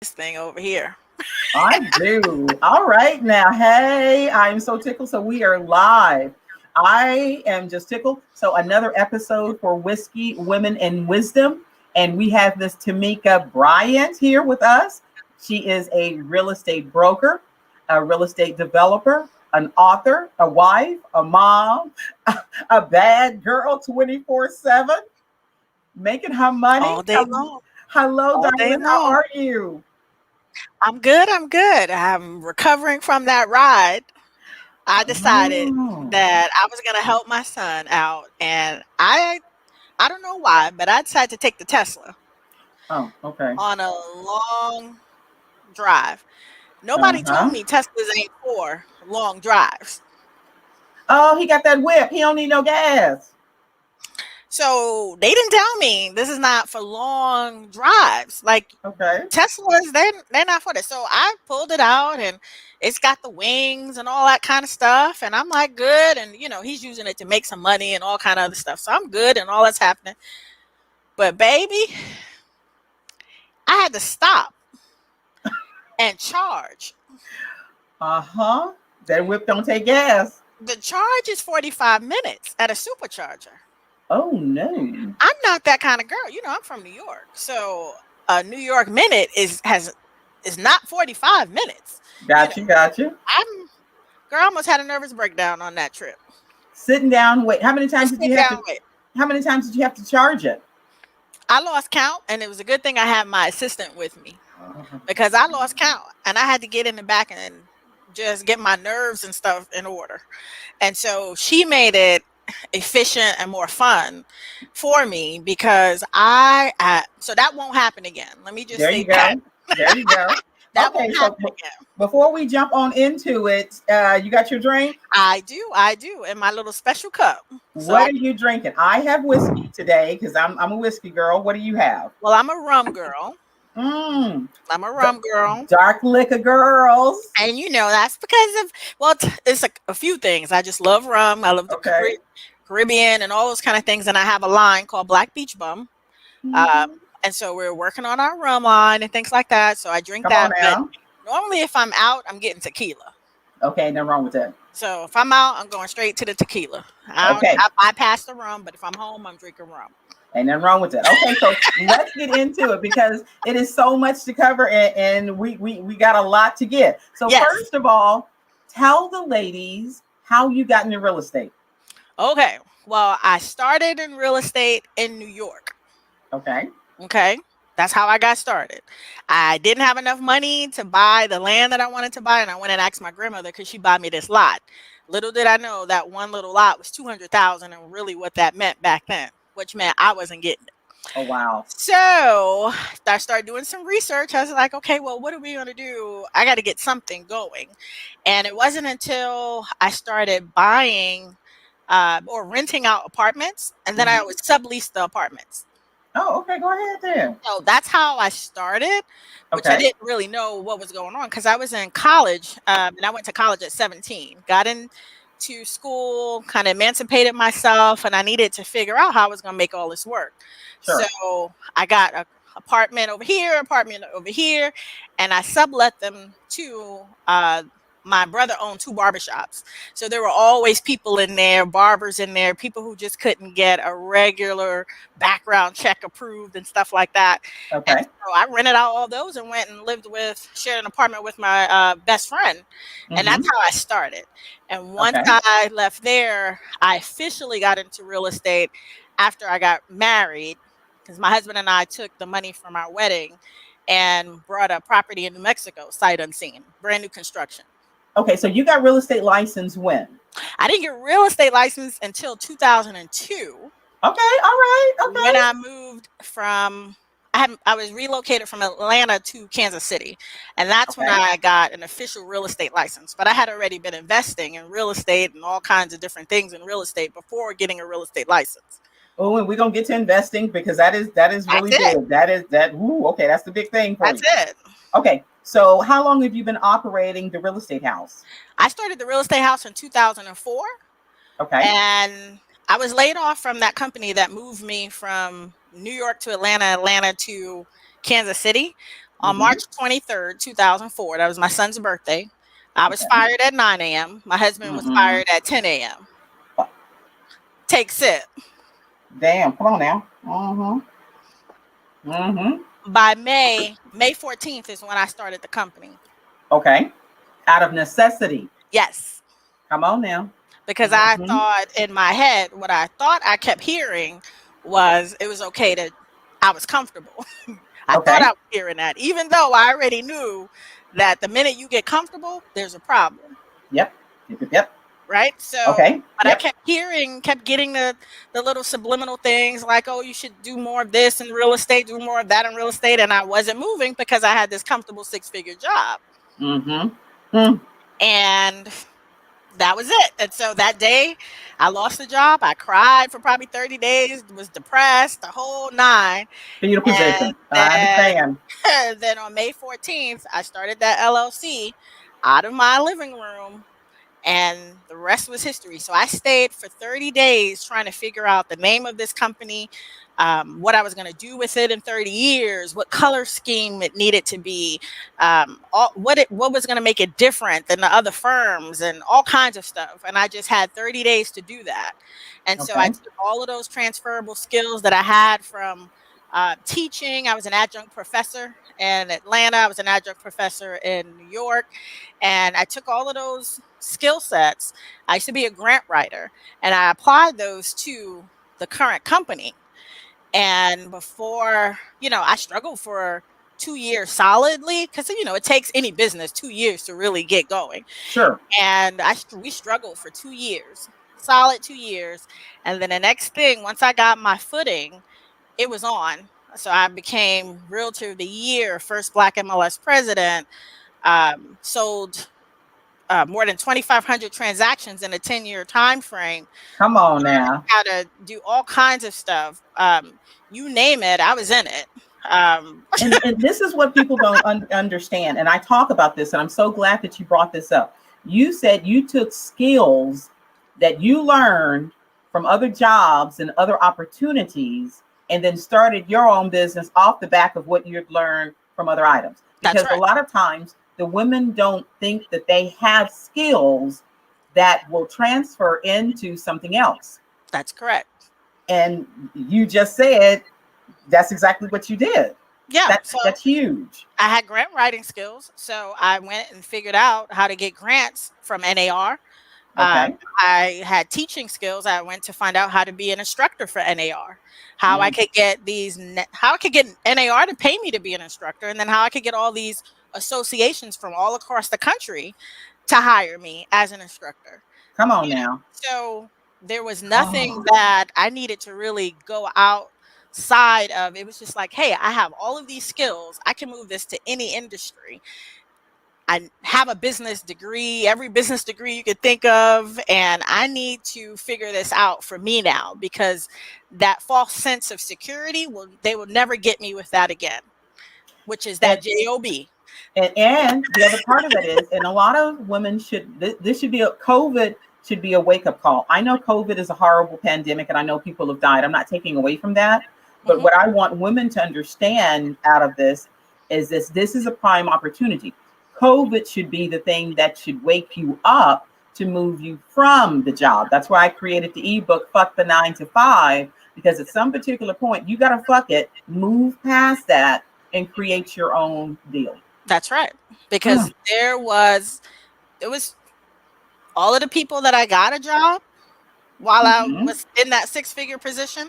this thing over here. I do. All right now. Hey, I'm so tickled. So we are live. I am just tickled. So another episode for Whiskey, Women, and Wisdom. And we have Miss Tameka Bryant here with us. She is a real estate broker, a real estate developer, an author, a wife, a mom, a bad girl 24/7, making her money. All day long. Hello, All day darling. How long. are you? I'm good. I'm good. I'm recovering from that ride. I decided Oh. that I was gonna help my son out, and I don't know why, but I decided to take the Tesla Oh, okay. on a long drive. Nobody told Uh-huh. me Teslas ain't for long drives. Oh, he got that whip. He don't need no gas. So they didn't tell me this is not for long drives. Like Okay. Teslas, they're not for this. So I pulled it out and it's got the wings and all that kind of stuff. And I'm like, good. And he's using it to make some money and all kind of other stuff. So I'm good and all that's happening. But baby, I had to stop and charge. Uh-huh. That whip don't take gas. The charge is 45 minutes at a supercharger. Oh no. I'm not that kind of girl. I'm from New York. So a New York minute is not 45 minutes. You know, Got you, got you. I'm girl, I almost had a nervous breakdown on that trip. Sitting down, wait. How many times Just did sit you have down to with. how many times did you have to charge it? I lost count, and it was a good thing I had my assistant with me Uh, because I lost count, and I had to get in the back and just get my nerves and stuff in order. And so she made it efficient and more fun for me because so that won't happen again. Let me just there say you that go. There you go. that Okay, won't so happen again. before we jump on into it, you got your drink? I do, in my little special cup. So What are you drinking? I have whiskey today because I'm a whiskey girl. What do you have? well, I'm a rum girl. Mm, I'm a d- rum girl. dark liquor girls. And that's because of it's a few things. I just love rum. I love the Okay. Caribbean and all those kind of things. And I have a line called Black Beach Bum. Um, Mhm. and so we're working on our rum line and things like that. So I drink Come on that. But now. normally, if I'm out, I'm getting tequila. Okay, nothing wrong with that. So if I'm out, I'm going straight to the tequila. Okay, I bypass the rum, but if I'm home, I'm drinking rum. ain't nothing wrong with that. Okay, so let's get into it because it is so much to cover and we got a lot to get. So Yes. first of all, tell the ladies how you got into real estate. Okay. Well, I started in real estate in New York. Okay. Okay. That's how I got started. I didn't have enough money to buy the land that I wanted to buy, and I went and asked my grandmother, could she buy me this lot? Little did I know that one little lot was 200,000, and really what that meant back then, which meant I wasn't getting it. Oh wow. So I started doing some research. I was like, okay, well, what are we going to do? I got to get something going. And it wasn't until I started buying or renting out apartments, and then I Mhm. would sublease the apartments. Oh, okay. Go ahead then. So that's how I started, which I Okay. didn't really know what was going on because I was in college, and I went to college at 17. Got into school, kind of emancipated myself, and I needed to figure out how I was going to make all this work. Sure. So I got a apartment over here, and I sublet them to my brother owned two barbershops. So there were always people in there, barbers in there, people who just couldn't get a regular background check approved and stuff like that. And Okay. so I rented out all those and went and shared an apartment with my best friend. And that's Mm-hmm. how I started. And once Okay. I left there, I officially got into real estate after I got married because my husband and I took the money from our wedding and brought a property in New Mexico, sight unseen, brand new construction. Okay. So you got real estate license when? I didn't get real estate license until 2002 Okay. All right. when Okay. I moved from I was relocated from Atlanta to Kansas City, and that's when Okay. I got an official real estate license. But I had already been investing in real estate and all kinds of different things in real estate before getting a real estate license. Oh, and we're gonna get to investing because that is That's really it. big. That is that. Ooh, okay, that's the big thing for That's you. it. Okay, so how long have you been operating the real estate house? I started the real estate house in 2004, Okay, and I was laid off from that company that moved me from New York to Atlanta, Atlanta to Kansas City. On Mm-hmm. March 23rd, 2004, that was my son's birthday. I was Okay. fired at 9 a.m. My husband was Mm-mm. fired at 10 a.m. Take sip. Damn. Come on now. Mm-hmm. Mm-hmm. By May 14th is when I started the company. Okay. Out of necessity. Yes, Come on now. because I Mm-hmm. thought in my head, what I thought I kept hearing was it was okay to, I was comfortable. I thought I Okay. was hearing that, even though I already knew that the minute you get comfortable, there's a problem. Yep. Yep. Yep. Yep. Right? So, Okay. but I Yep. kept hearing, kept getting the little subliminal things like, oh, you should do more of this in real estate, do more of that in real estate, and I wasn't moving because I had this comfortable six-figure job. Mm-hmm. Mm. And that was it. And so that day, I lost the job. I cried for probably 30 days, was depressed, the whole nine. Be your And position. I then understand. then on May 14th, I started that LLC out of my living room, and the rest was history. So I stayed for 30 days trying to figure out the name of this company, what I was going to do with it in 30 years, what color scheme it needed to be, what was going to make it different than the other firms, and all kinds of stuff. And I just had 30 days to do that. And so I Okay. took all of those transferable skills that I had from teaching. I was an adjunct professor in Atlanta. I was an adjunct professor in New York. And I took all of those skill sets. I used to be a grant writer, and I applied those to the current company. And before, I struggled for 2 years solidly because, it takes any business 2 years to really get going. Sure. And we struggled for 2 years, solid 2 years. And then the next thing, once I got my footing, it was on. So I became Realtor of the Year, first Black MLS president, sold more than 2,500 transactions in a 10-year time frame. Come on now. How to do all kinds of stuff. You name it, I was in it. And this is what people don't understand. And I talk about this, and I'm so glad that you brought this up. You said you took skills that you learned from other jobs and other opportunities, and then started your own business off the back of what you'd learned from other items. That's Because a right. lot of times the women don't think that they have skills that will transfer into something else. That's correct. And you just said that's exactly what you did. Yeah. That's So that's huge. I had grant writing skills. So I went and figured out how to get grants from NAR. Um, Okay. I had teaching skills. I went to find out how to be an instructor for NAR, how I Mm. could get how I could get NAR to pay me to be an instructor, and then how I could get all these associations from all across the country to hire me as an instructor. Come on You know, now. so there was nothing Oh, that I needed to really go outside of. It was just like, hey, I have all of these skills. I can move this to any industry. I have a business degree, every business degree you could think of, and I need to figure this out for me now, because that false sense of security they will never get me with that again, which is and that job. and the other part of that is, and a lot of women should this should be a COVID should be a wake up call. I know COVID is a horrible pandemic, and I know people have died. I'm not taking away from that, but Hmm. what I want women to understand out of this is this is a prime opportunity. COVID should be the thing that should wake you up to move you from the job. That's why I created the ebook, Fuck the 9 to 5, because at some particular point, you got to fuck it, move past that, and create your own deal. That's right, Mm. because it was all of the people that I got a job while I Mm-hmm. was in that six-figure position.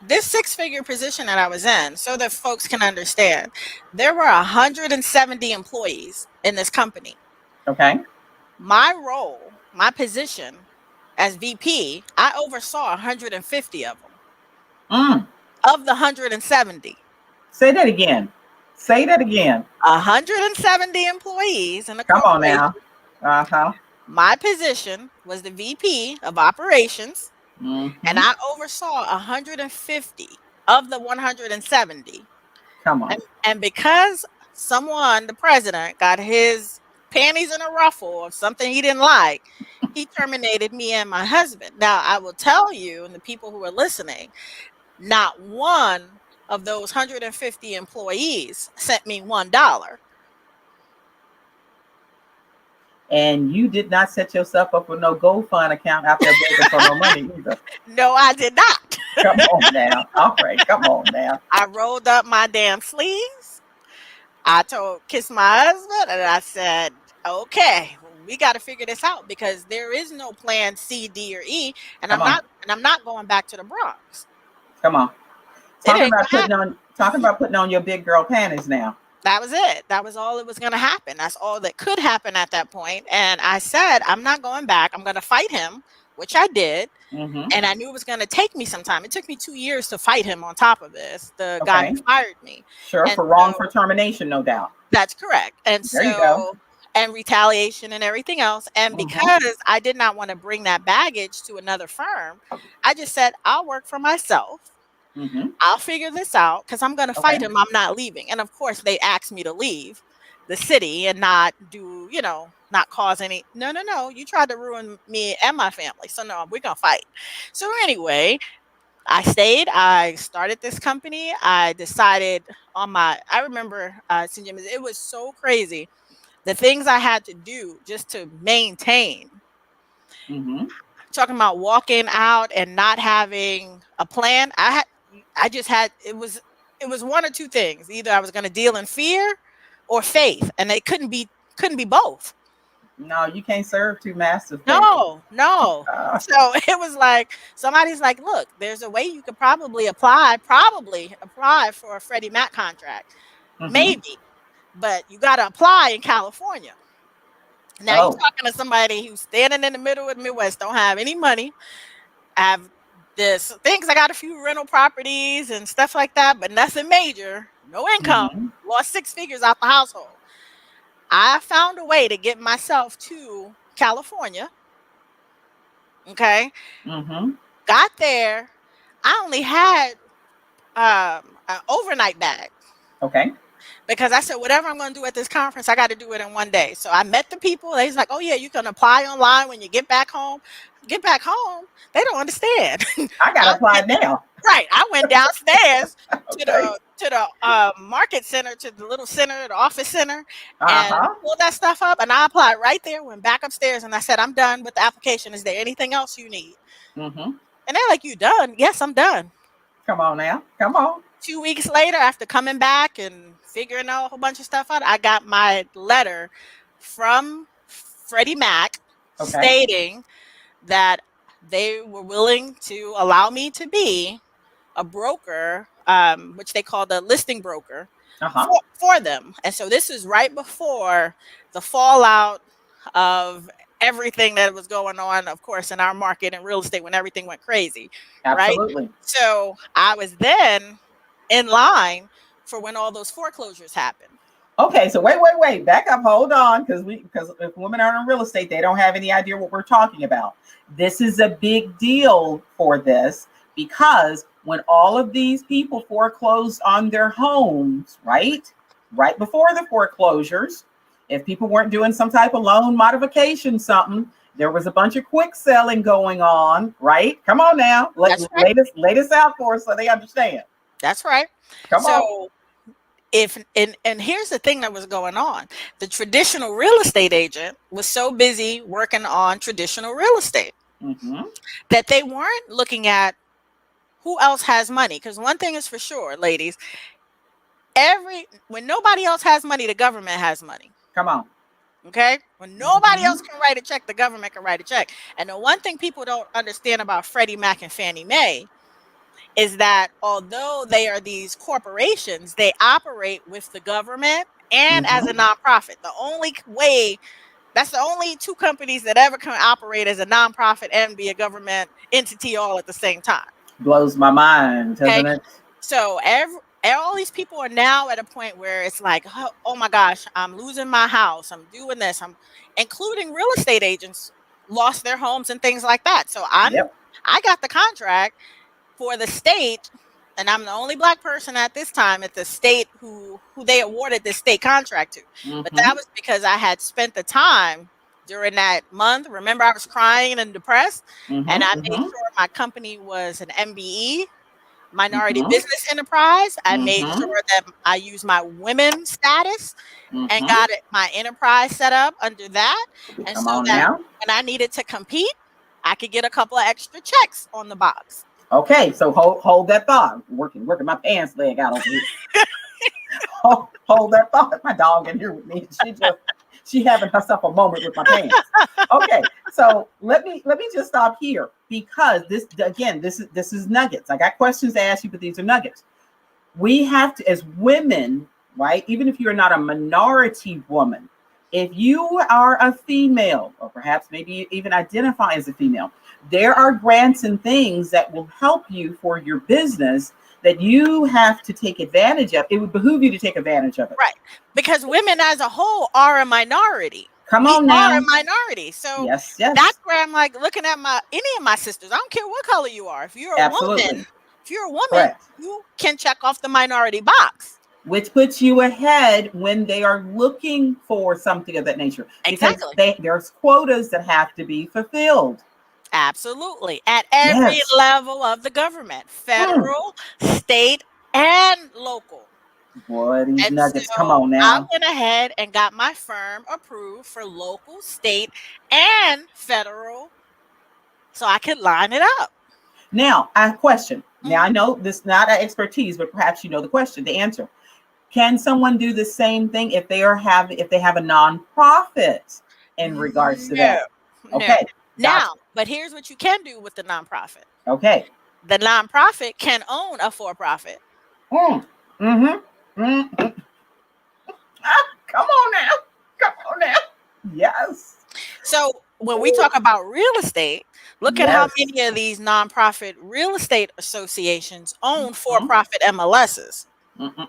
This six-figure position that I was in, so that folks can understand, there were 170 employees in this company. Okay. My role, my position as VP, I oversaw 150 of them. Mm. Of the 170, Say that again. Say that again. 170 employees in the Come on corporation. now. Uh-huh. My position was the VP of operations, and Mm-hmm. I oversaw 150 of the 170. Come And, on. and because someone, the president, got his panties in a ruffle of something he didn't like, he terminated me and my husband. Now, I will tell you, and the people who are listening, not one of those 150 employees sent me $1. And you did not set yourself up with no GoFund account out there begging for no money either. No, I did not. Come on now. All right, come on now. I rolled up my damn sleeves. I told kissed my husband and I said, "Okay, we got to figure this out because there is no plan C, D, or E, and Come on. I'm not going back to the Bronx. Come on. It Talking ain't about gonna putting happen." on talking about putting on your big girl panties now. That was it. That was all that was going to happen. That's all that could happen at that point. And I said, "I'm not going back. I'm going to fight him," which I did. Mm-hmm. And I knew it was going to take me some time. It took me 2 years to fight him on top of this, the guy who Okay. fired me. Sure, And for wrong for so termination, no doubt. that's correct. There you go. And retaliation and everything else. And Mm-hmm. because I did not want to bring that baggage to another firm, I just said, I'll work for myself. Mm-hmm. I'll figure this out because I'm going to Okay. fight him. I'm not leaving. And of course, they asked me to leave the city and not do, not cause any. No, no, no. You tried to ruin me and my family. So, no, we're going to fight. So, anyway, I stayed. I started this company. I decided I remember, St. James, it was so crazy. The things I had to do just to maintain, Mm-hmm. talking about walking out and not having a plan. I just had, it was one or two things. Either I was going to deal in fear or faith, and it couldn't be both. No, you can't serve two masters, baby. No, no. Uh, So it was like somebody's like, "Look, there's a way you could probably apply for a Freddie Mac contract, mm-hmm. maybe, but you got to apply in California." Now you're Oh. talking to somebody who's standing in the middle of the Midwest, don't have any money, have this things. I got a few rental properties and stuff like that, but nothing major, no income, Mm-hmm. lost 6 figures out the household. I found a way to get myself to California. Okay. Mm-hmm. Got there. I only had an overnight bag Okay. because I said, whatever I'm going to do at this conference, I got to do it in one day. So I met the people. They was like, "Oh, yeah, you can apply online when you get back home." Get back home. They don't understand. I got I to apply went, now. right. I went downstairs Okay. to the market center, to the little center, the office center, and Uh-huh. pulled that stuff up. And I applied right there. Went back upstairs, and I said, "I'm done with the application. Is there anything else you need?" Mm-hmm. And they're like, "You done?" "Yes, I'm done." Come on now. Come on. 2 weeks later, after coming back and figuring out a whole bunch of stuff out, I got my letter from Freddie Mac Okay. stating that they were willing to allow me to be a broker, which they call the listing broker Uh-huh. for them. And so this is right before the fallout of everything that was going on, of course, in our market and real estate when everything went crazy, right? Absolutely. So I was then in line for when all those foreclosures happened. Okay, so wait. Back up, hold on, because if women are in real estate, they don't have any idea what we're talking about. This is a big deal for this because when all of these people foreclosed on their homes, right? Right before the foreclosures, if people weren't doing some type of loan modification, something, there was a bunch of quick selling going on, right? Come on now. That's right. Lay this out for us so they understand. That's right. Come on. So if and here's the thing that was going on. The traditional real estate agent was so busy working on traditional real estate Mm-hmm. that they weren't looking at who else has money. Because one thing is for sure, ladies, when nobody else has money, the government has money. Come on. Okay? When nobody Mm-hmm. else can write a check, the government can write a check. And the one thing people don't understand about Freddie Mac and Fannie Mae is that although they are these corporations, they operate with the government and as a Mm-hmm. nonprofit. That's the only two companies that ever can operate as a nonprofit and be a government entity all at the same time. Blows my mind, Okay. doesn't it? So all these people are now at a point where it's like, oh my gosh, I'm losing my house. I'm doing this. I'm including real estate agents lost their homes and things like that. So Yep. I got the contract for the state, and I'm the only Black person at this time at the state who they awarded this state contract to. But Mm-hmm. that was because I had spent the time during that month. Remember, I was crying and depressed, and I Mm-hmm. made Mm-hmm. sure my company was an MBE minority Mm-hmm. business enterprise. I made Mm-hmm. sure that I use my women status and Mm-hmm. got my enterprise set up under that. And Come so on that now. when I needed to compete, I could get a couple of extra checks on the box. Okay, so hold that thought. Working my pants leg out over here. Hold that thought. My dog in here with me. She having herself a moment with my pants. Okay, so let me just stop here because this is nuggets. I got questions to ask you, but these are nuggets. We have to, as women, right? Even if you're not a minority woman, if you are a female, or perhaps maybe even identify as a female, there are grants and things that will help you for your business that you have to take advantage of. It would behoove you to take advantage of it. Right. Because women as a whole are a minority. Come We on are a now. minority. So Yes, yes, that's where I'm like looking at any of my sisters. I don't care what color you are. absolutely. If you're a woman, Correct. you can check off the minority box. Which puts you ahead when they are looking for something of that nature because Exactly. there's quotas that have to be fulfilled. Absolutely. At every Yes. level of the government, Mm. federal, state, and local. Boy, these And nuggets. Come so on I now. went ahead and got my firm approved for local, state, and federal so I could line it up. Now, I have a question. Now, Mhm. I know this is not an expertise, but perhaps you know the question, the answer. Can someone do the same thing if they have a nonprofit in regards to No, that? no. Okay, gotcha. Now, but here's what you can do with the nonprofit. Okay. The nonprofit can own a for profit. Mm. Mm-hmm. Mm-hmm. Ah, come on now. Come on now. Yes. So when we Ooh. talk about real estate, look at how Yes. many of these nonprofit real estate associations own for Mm-hmm. profit MLSs. Mm-hmm.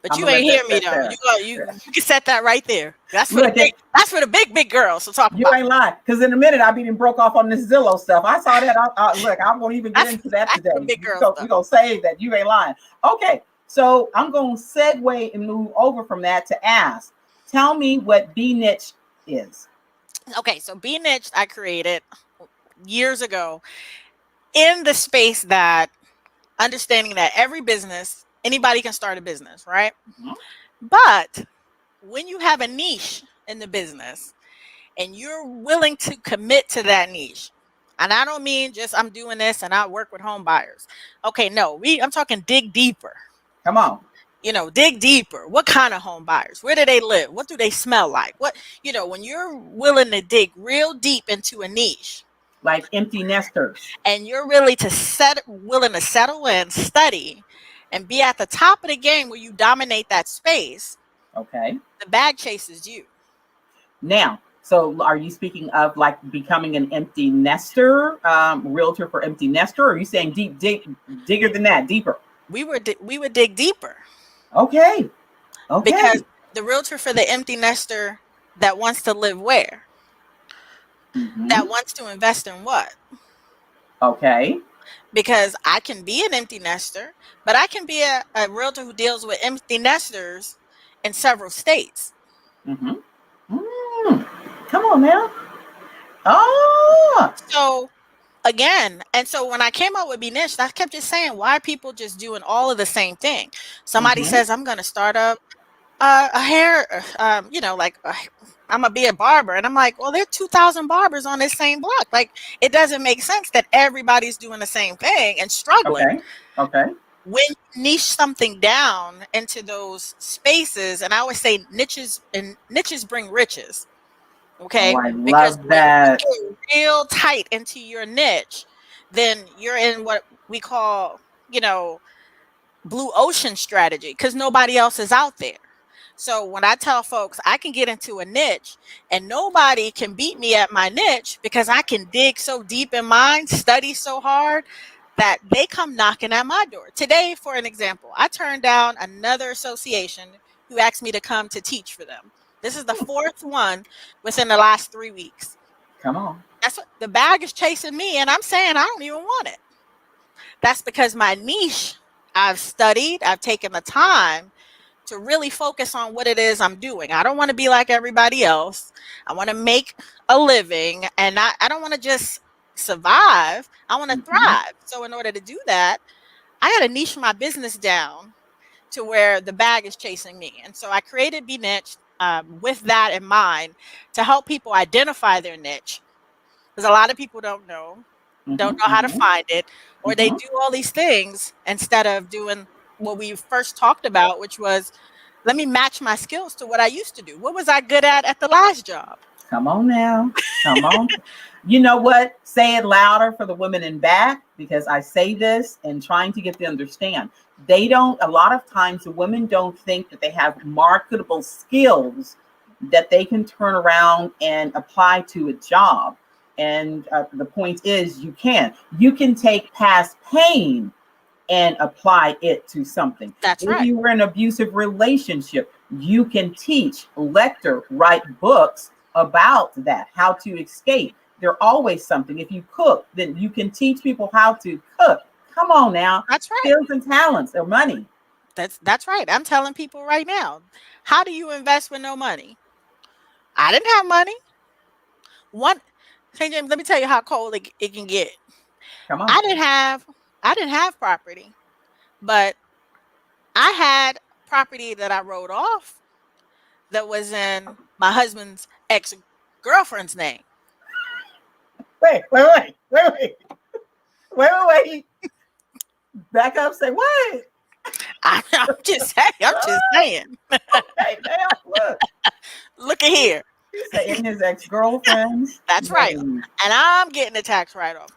But I'm you gonna let ain't hear that me set though. there. You can set that right there. Look at That's for the big girls to talk you about. ain't lying. Because in a minute I'll be broke off on this Zillow stuff. I saw that. Look, I won't even get That's into that that's for the today. big We girl go, stuff. we gonna save that. You ain't lying. Okay. So I'm gonna segue and move over from that to ask. Tell me what B niche is. Okay, so B niche I created years ago in the space that understanding that every business, anybody can start a business, right? Mhm. But when you have a niche in the business and you're willing to commit to that niche, and I don't mean just I'm doing this and I work with home buyers. Okay, no, I'm talking dig deeper. Come on. Dig deeper. What kind of home buyers? Where do they live? What do they smell like? When you're willing to dig real deep into a niche Like empty nesters. and you're willing to settle in, study, and be at the top of the game where you dominate that space, Okay. the bag chases you. Now, so are you speaking of like becoming an empty nester, realtor for empty nester? Or are you saying digger than that, deeper? We would dig deeper Okay. because Okay. the realtor for the empty nester that wants to live where? Mm-hmm. That wants to invest in what? Okay. Because I can be an empty nester, but I can be a realtor who deals with empty nesters in several states. Mm-hmm. Mm. Come on now. Oh. So again, and so when I came out with Be Niche, I kept just saying, why are people just doing all of the same thing? Somebody Mm-hmm. says, I'm going to start up a hair, I'm gonna be a barber, and I'm like, well, there are 2,000 barbers on this same block. Like, it doesn't make sense that everybody's doing the same thing and struggling. Okay. Okay. When you niche something down into those spaces, and I always say niches bring riches. Oh, Okay, I because love when you that. get real tight into your niche, then you're in what we call, blue ocean strategy because nobody else is out there. So when I tell folks I can get into a niche and nobody can beat me at my niche because I can dig so deep in mine, study so hard that they come knocking at my door. Today, for an example, I turned down another association who asked me to come to teach for them. This is the fourth one within the last 3 weeks. Come on. That's what the bag is chasing me, and I'm saying I don't even want it. That's because my niche, I've studied, I've taken the time to really focus on what it is I'm doing. I don't want to be like everybody else. I want to make a living, and I don't want to just survive. I want to Mhm. thrive. So in order to do that, I got to niche my business down to where the bag is chasing me. And so I created Be Niche with that in mind to help people identify their niche. Because a lot of people don't Mhm. know how to Mhm. find it, or they Mhm. do all these things instead of doing what we first talked about, which was let me match my skills to what I used to do. What was I good at the last job? Come on now. Come on. You know what? Say it louder for the women in back, because I say this and trying to get them to understand. They don't, a lot of times, the women don't think that they have marketable skills that they can turn around and apply to a job. And the point is, you can. You can take past pain and apply it to something. That's If right. you were in an abusive relationship, you can teach, lecture, write books about that, how to escape. There's always something. If you cook, then you can teach people how to cook. Come on now, That's right. skills and talents or money. That's right. I'm telling people right now. How do you invest with no money? I didn't have money. One St. James, let me tell you how cold it can get. Come on. I didn't have I didn't have property, but I had property that I wrote off that was in my husband's ex-girlfriend's name. Wait. Wait. Back up. Say what? I'm just saying. I'm just saying. Okay, now look. Look at here. He said in his ex-girlfriend's That's right. name. And I'm getting a tax write-off.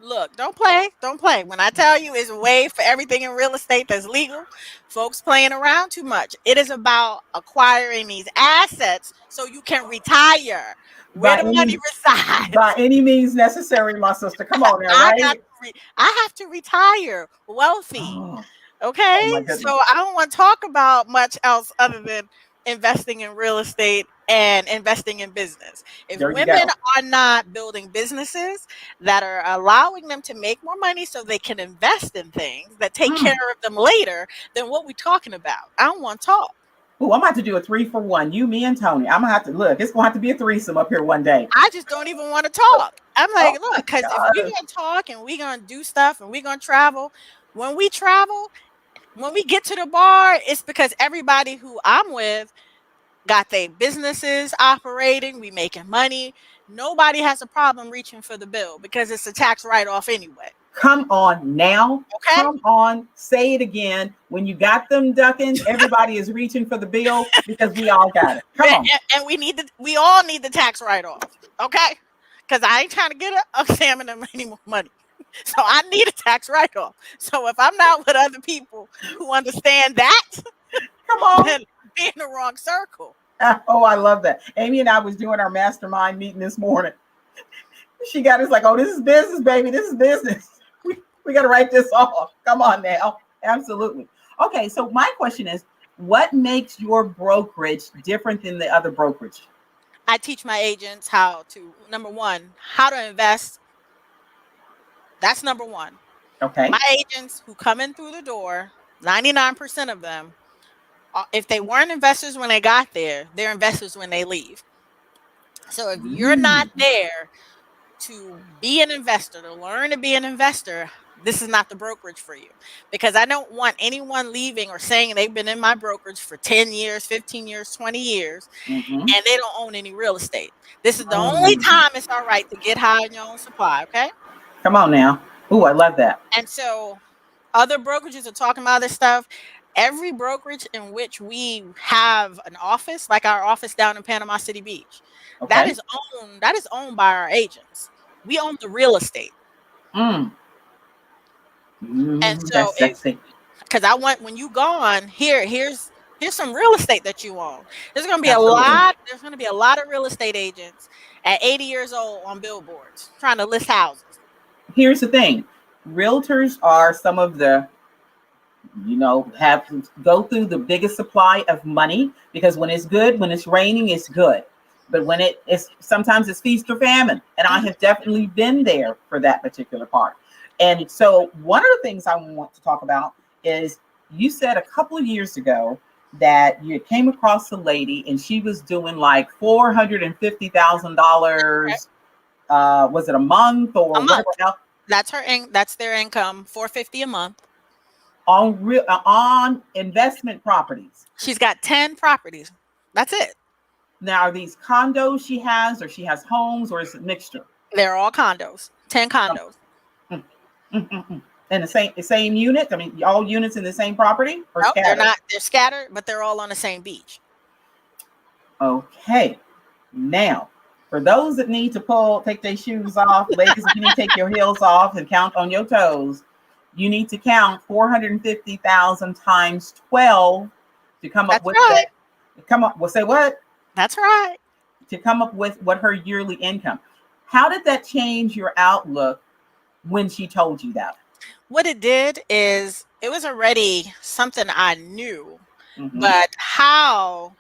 Look, don't play. Don't play. When I tell you it's a way for everything in real estate that's legal, folks playing around too much. It is about acquiring these assets so you can retire where by the money any by resides. any means necessary, my sister. Come on now, I got right? I have to retire wealthy. Oh, oh Okay, my so goodness. I don't want to talk about much else other than investing in real estate and investing in business. If There you women go. are not building businesses that are allowing them to make more money so they can invest in things that take care Mm. of them later, then what we talking about? I don't want to talk. Oh, I'm about to do a 3-for-1. You, me, and Tony. I'm gonna have to look. It's gonna have to be a threesome up here one day. I just don't even want to talk. I'm like, Oh look, my because if we're God. gonna talk and we're gonna do stuff and we're gonna travel, when we travel, when we get to the bar, it's because everybody who I'm with got their businesses operating, we making money. Nobody has a problem reaching for the bill because it's a tax write-off anyway. Come on now. Okay? Come on. Say it again. When you got them ducking, everybody is reaching for the bill because we all got it. Come on. And we all need the tax write-off. Okay? Because I ain't trying to get a salmon and any more money. So I need a tax write-off. So if I'm not with other people who understand that, Come on. then be in the wrong circle. Oh, I love that. Amy and I was doing our mastermind meeting this morning. She got us like, oh, this is business, baby. This is business. We got to write this off. Come on now. Absolutely. Okay. So my question is, what makes your brokerage different than the other brokerage? I teach my agents how to, number one, how to invest. That's number one. Okay. My agents who come in through the door, 99% of them, if they weren't investors when they got there, they're investors when they leave. So if you're not Mm. there to be an investor, to learn to be an investor, this is not the brokerage for you. Because I don't want anyone leaving or saying they've been in my brokerage for 10 years, 15 years, 20 years, Mm-hmm. and they don't own any real estate. This is the only Mm. time it's all right to get high on your own supply, okay? Come on now. Ooh, I love that. And so other brokerages are talking about this stuff. Every brokerage in which we have an office, like our office down in Panama City Beach, Okay. that is owned by our agents. We own the real estate. Mm. And Mm, so that's it. because I want when you gone, here's some real estate that you own. Absolutely. There's gonna be a lot of real estate agents at 80 years old on billboards trying to list houses. Here's the thing. Realtors are some of the, have to go through the biggest supply of money, because when it's good, when it's raining, it's good. But when it's sometimes it's feast or famine. And I Mhm. have definitely been there for that particular part. And so one of the things I want to talk about is, you said a couple of years ago that you came across a lady and she was doing like $450,000 Was it a month A or month. whatever else? That's their income, 450 a month. On investment properties. She's got 10 properties. That's it. Now, are these condos she has, or she has homes, or is it mixture? They're all condos. 10 Oh, condos. in the same unit? I mean, all units in the same property or No, they're scattered? not. They're scattered, but they're all on the same beach. Okay. Now, for those that need to take their shoes off, ladies, if you need to take your heels off and count on your toes, you need to count 450,000 times 12 to come up That's with right. We'll say what? That's right. To come up with what her yearly income. How did that change your outlook when she told you that? What it did is it was already something I knew, Mm-hmm. but how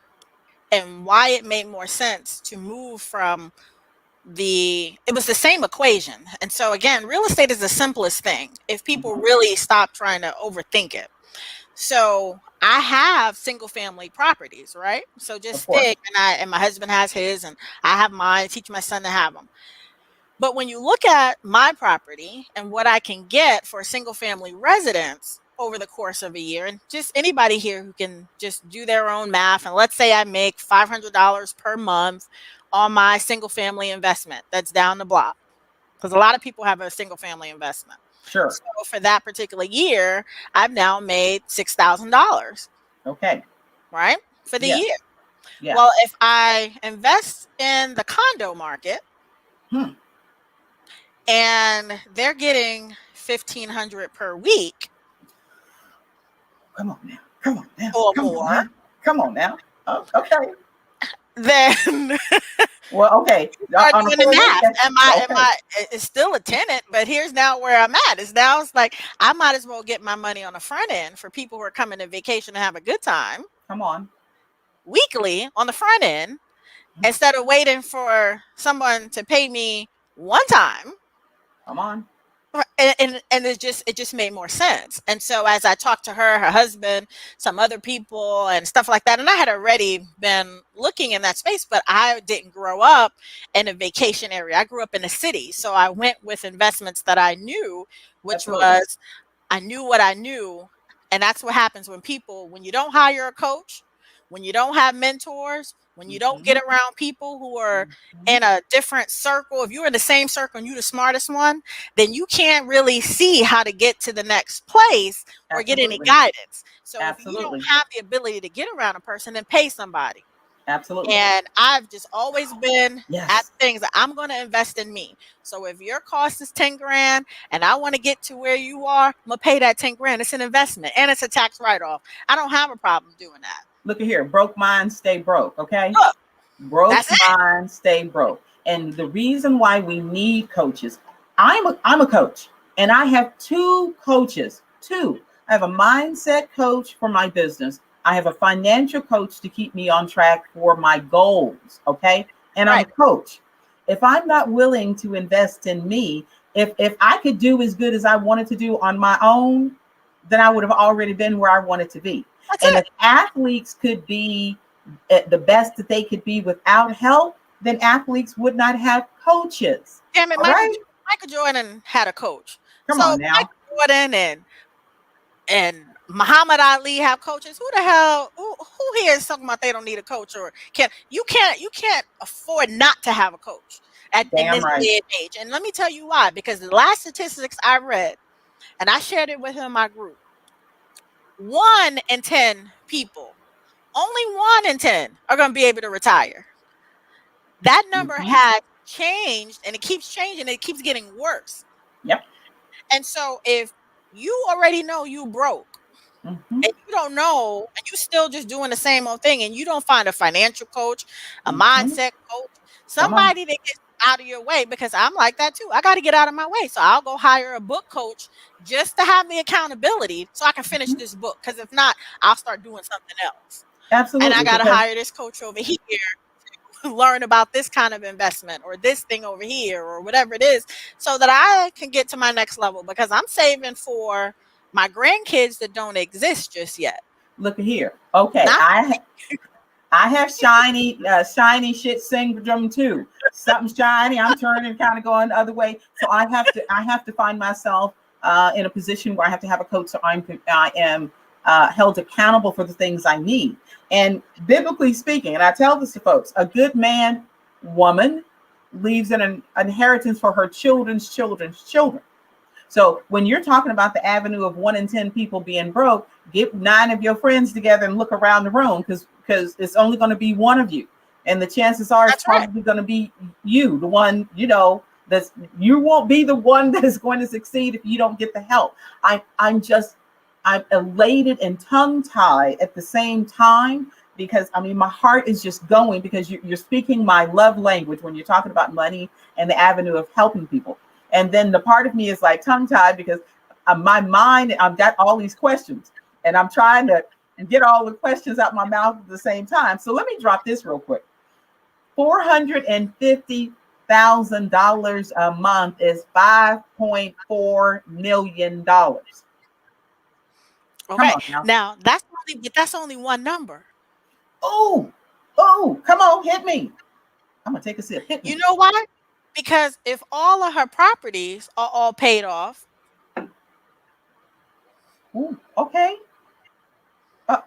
and why it made more sense to move from it was the same equation. And so again, real estate is the simplest thing if people Mm-hmm. really stop trying to overthink it. So I have single family properties, right? So Of just course. think, and my husband has his, and I have mine. I teach my son to have them. But when you look at my property and what I can get for a single family residence over the course of a year, and just anybody here who can just do their own math, and let's say I make $500 per month on my single family investment that's down the block, because a lot of people have a single family investment. Sure. So for that particular year, I've now made $6,000, Okay. right? For the year. Yes. Well, Yes. if I invest in the condo market Hmm. and they're getting 1,500 per week Come on now. Come on now. or Come on more, now. Come on now. Oh, okay. then Well, okay. start On a doing the full week. math. Am Okay. I it's still a tenant, but here's now where I'm at. It's like I might as well get my money on the front end for people who are coming to vacation to have a good time Come on. weekly on the front end instead of waiting for someone to pay me one time. Come on. And it just made more sense. And so as I talked to her husband, some other people and stuff like that, and I had already been looking in that space, but I didn't grow up in a vacation area. I grew up in a city. So I went with investments that I knew, which Absolutely. was I knew what I knew. And that's what happens when you don't hire a coach, when you don't have mentors, when you don't Mm-hmm. get around people who are Mm-hmm. in a different circle. If you're in the same circle and you're the smartest one, then you can't really see how to get to the next place or get any Absolutely. guidance. So if you don't Absolutely. have the ability to get around a person, then pay somebody. Absolutely. And I've just always been at Yes. things that I'm going to invest in me. So if your cost is 10 grand and I want to get to where you are, I'm going to pay that 10 grand. It's an investment and it's a tax write off. I don't have a problem doing that. Look at here. Broke minds stay broke. Okay. Look, Broke that's it. minds stay broke. And the reason why we need coaches, I'm a coach, and I have two coaches. Two. I have a mindset coach for my business. I have a financial coach to keep me on track for my goals. Okay. And I'm a Right. coach. If I'm not willing to invest in me, if I could do as good as I wanted to do on my own, then I would have already been where I wanted to be. That's And it. if athletes could be at the best that they could be without help, then athletes would not have coaches. Damn it, All right? Michael Jordan had a coach. Come So on now. Michael Jordan and Muhammad Ali have coaches. Who the hell? Who here is talking about they don't need a coach or can't afford not to have a coach in Damn this right. day and age? And let me tell you why. Because the last statistics I read, and I shared it with in my group, 1 in 10 people, only 1 in 10 are going to be able to retire. That number Mm-hmm. has changed, and it keeps changing. It keeps getting worse. Yep. And so if you already know you broke Mm-hmm. and you don't know and you still just doing the same old thing and you don't find a financial coach, a Mm-hmm. mindset coach, Come on. somebody that gets out of your way, because I'm like that too. I got to get out of my way. So I'll go hire a book coach just to have the accountability so I can finish Mm-hmm. this book. Because if not, I'll start doing something else. And I Absolutely. got to Because hire this coach over here, learn about this kind of investment or this thing over here or whatever it is, so that I can get to my next level, because I'm saving for my grandkids that don't exist just yet. look at here. Okay. Not I have shiny shit syndrome too. something's shiny, I'm turning, kind of going the other way. So I have to find myself in a position where I have to have a coach, so I am held accountable for the things I need. And biblically speaking, and I tell this to folks, a good man, woman leaves an inheritance for her children's children's children. So when you're talking about the avenue of 1 in 10 people being broke, get 9 of your friends together and look around the room, because it's only going to be one of you, and the chances are it's That's right. probably going to be you, the one, that's, you won't be the one that is going to succeed if you don't get the help. I'm elated and tongue tied at the same time, because I mean my heart is just going, because you're speaking my love language when you're talking about money and the avenue of helping people. And then the part of me is like tongue tied, because my mind, I've got all these questions and I'm trying to get all the questions out my mouth at the same time. So let me drop this real quick. $450,000 a month is $5.4 million. Come Okay. on now. Now that's only one number. Oh, oh, come on, hit me. I'm gonna take a sip. Hit You me. know why? Because if all of her properties are all paid off, Ooh, okay. Uh,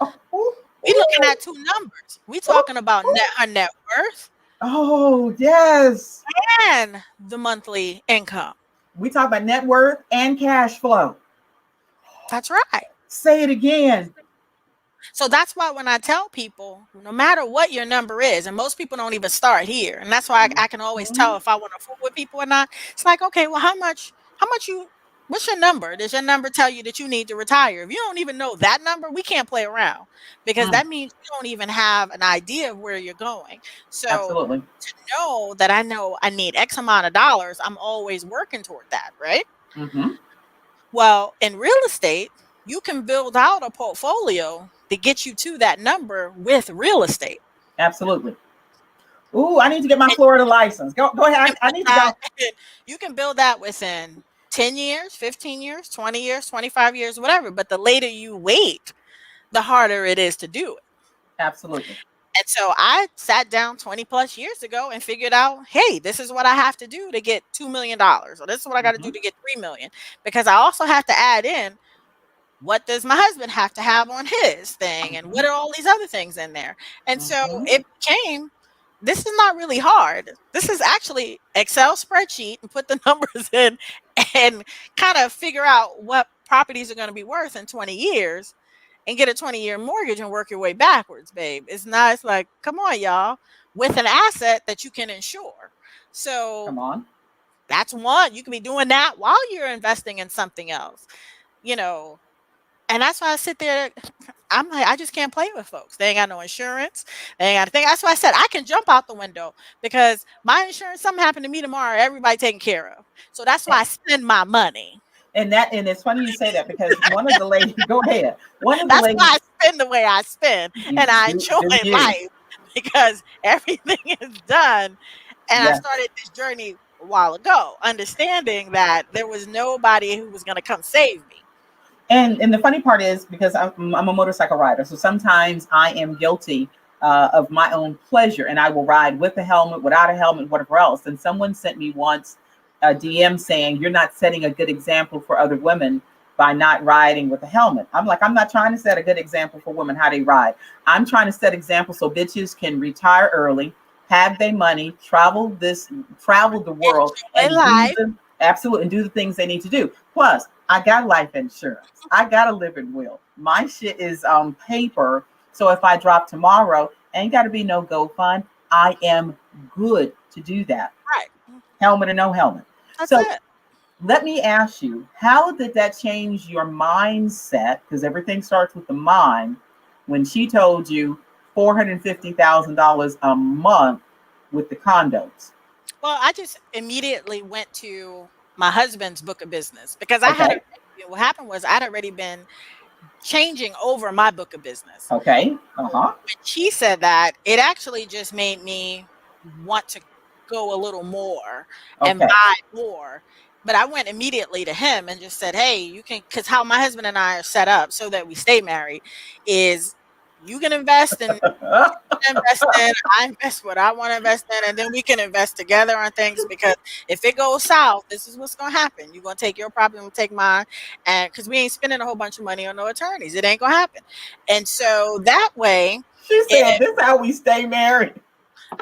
ooh, we looking ooh, at two numbers. We ooh, talking about ooh. her net worth Oh, yes. and the monthly income. We talk about net worth and cash flow. That's right. Say it again. So that's why when I tell people, no matter what your number is, and most people don't even start here, and that's why I can always tell Mhm. if I want to fool with people or not. It's like, okay, well, how much what's your number? Does your number tell you that you need to retire? If you don't even know that number, we can't play around, because Mm, that means you don't even have an idea of where you're going. So absolutely. to know that I know I need X amount of dollars, I'm always working toward that, right? Hmm. Well, in real estate, you can build out a portfolio to get you to that number with real estate. Absolutely. Ooh, I need to get my And Florida license. Go ahead. you can I build need to that go. you can build that within 10 years, 15 years, 20 years, 25 years, whatever. But the later you wait, the harder it is to do it. Absolutely. And so I sat down 20 plus years ago and figured out, hey, this is what I have to do to get $2 million, or this is what I got to do Hmm. to get 3 million. Because I also have to add in, what does my husband have to have on his thing, and what Hmm. are all these other things in there? And so Hmm. it became, this is not really hard. This is actually Excel spreadsheet and put the numbers in and kind of figure out what properties are going to be worth in 20 years and get a 20-year mortgage and work your way backwards, babe. It's not, it's like, come on, y'all, with an asset that you can insure. So Come on. that's one. You can be doing that while you're investing in something else, you know. And that's why I sit there. I'm like, I just can't play with folks. They ain't got no insurance. They ain't got a thing. That's why I said I can jump out the window, because my insurance, something happened to me tomorrow, everybody taken care of. So that's why I spend my money. And it's funny you say that, because one of the ladies, go ahead. One of the That's why ladies, I spend the way I spend, you and I enjoy do you. life because everything is done. And I Yes. started this journey a while ago, understanding that there was nobody who was going to come save me. And the funny part is, because I'm a motorcycle rider, so sometimes I am guilty of my own pleasure, and I will ride with a helmet, without a helmet, whatever else. And someone sent me once a DM saying, "You're not setting a good example for other women by not riding with a helmet." I'm like, I'm not trying to set a good example for women how they ride. I'm trying to set examples so bitches can retire early, have their money, travel the world, Enjoy and do life. the absolute and do the things they need to do. Plus, I got life insurance. I got a living will. My shit is on paper. So if I drop tomorrow, ain't got to be no GoFund. I am good to do that, Right. helmet or no helmet. That's So it. let me ask you, how did that change your mindset? Because everything starts with the mind. When she told you $450,000 a month with the condos. Well, I just immediately went to my husband's book of business, because Okay. what happened was I'd already been changing over my book of business. Okay. Uh So huh. when she said that, it actually just made me want to go a little more and Okay. buy more. But I went immediately to him and just said, "Hey, you can," because how my husband and I are set up so that we stay married is, you can invest in to invest in, I invest what I want to invest in, and then we can invest together on things because if it goes south, this is what's going to happen. You're going to take your property, I'm going to take mine. And because we ain't spending a whole bunch of money on no attorneys, it ain't going to happen. And so that way, She said, it, "This is how we stay married."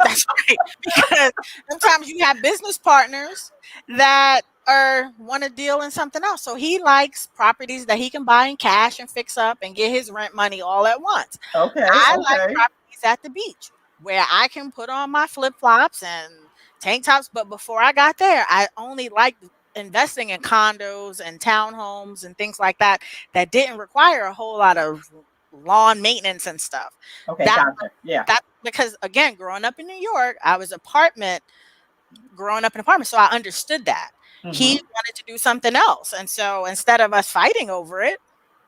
that's right. Because sometimes you have business partners that are want to deal in something else. So he likes properties that he can buy in cash and fix up and get his rent money all at once. Okay, I like okay. properties at the beach where I can put on my flip flops and tank tops. But before I got there, I only liked investing in condos and townhomes and things like that that didn't require a whole lot of lawn maintenance and stuff. Okay, That gotcha. Yeah. that because again, growing up in New York, I was apartment growing up in apartment, so I understood that. He Mm-hmm. wanted to do something else, and so instead of us fighting over it,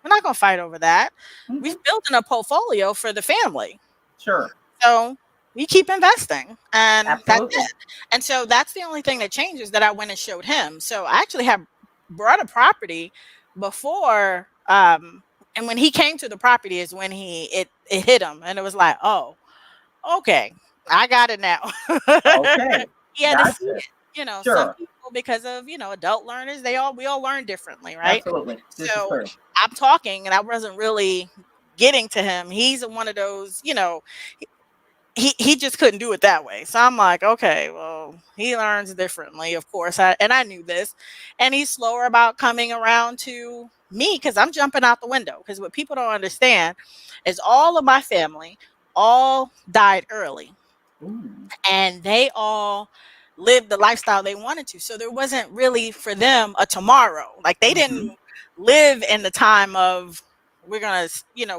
we're not going to fight over that. Mm-hmm. We've built in a portfolio for the family, Sure. so we keep investing, and that's Absolutely. it. And so that's the only thing that changes that I went and showed him. So I actually have brought a property before, and when he came to the property is when it hit him, and it was like, oh, okay, I got it now. Okay. He had to see Gotcha. it. Some Sure. people, because of adult learners, we all learn differently, right? Absolutely. This is So true. I'm talking, and I wasn't really getting to him. He's one of those, he just couldn't do it that way. So I'm like, okay, well, he learns differently, of course. I knew this, and he's slower about coming around to me because I'm jumping out the window. Because what people don't understand is all of my family all died early, Ooh. and they all lived the lifestyle they wanted to. So there wasn't really for them a tomorrow. Like they didn't Mm-hmm. live in the time of we're gonna,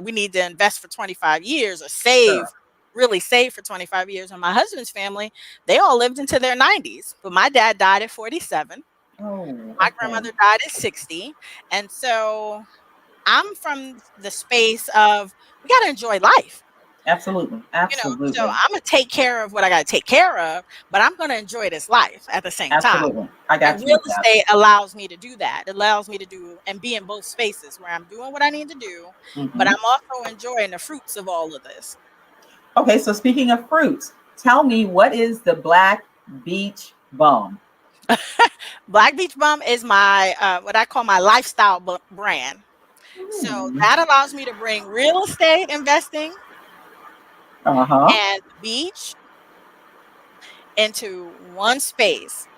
we need to invest for 25 years or Sure. really save for 25 years. And my husband's family, they all lived into their 90s. But my dad died at 47. Oh, My okay. grandmother died at 60. And so I'm from the space of we got to enjoy life. Absolutely. So Absolutely. I'm gonna take care of what I gotta take care of, but I'm gonna enjoy this life at the same time. Absolutely. I And got you real with that. estate allows me to do that. It allows me to do and be in both spaces where I'm doing what I need to do, but Mm-hmm. I'm also enjoying the fruits of all of this. Okay, so speaking of fruits, tell me, what is the Black Beach Bum? Black Beach Bum is my what I call my lifestyle brand. So Hmm. that allows me to bring real estate investing Uh-huh. and the beach into one space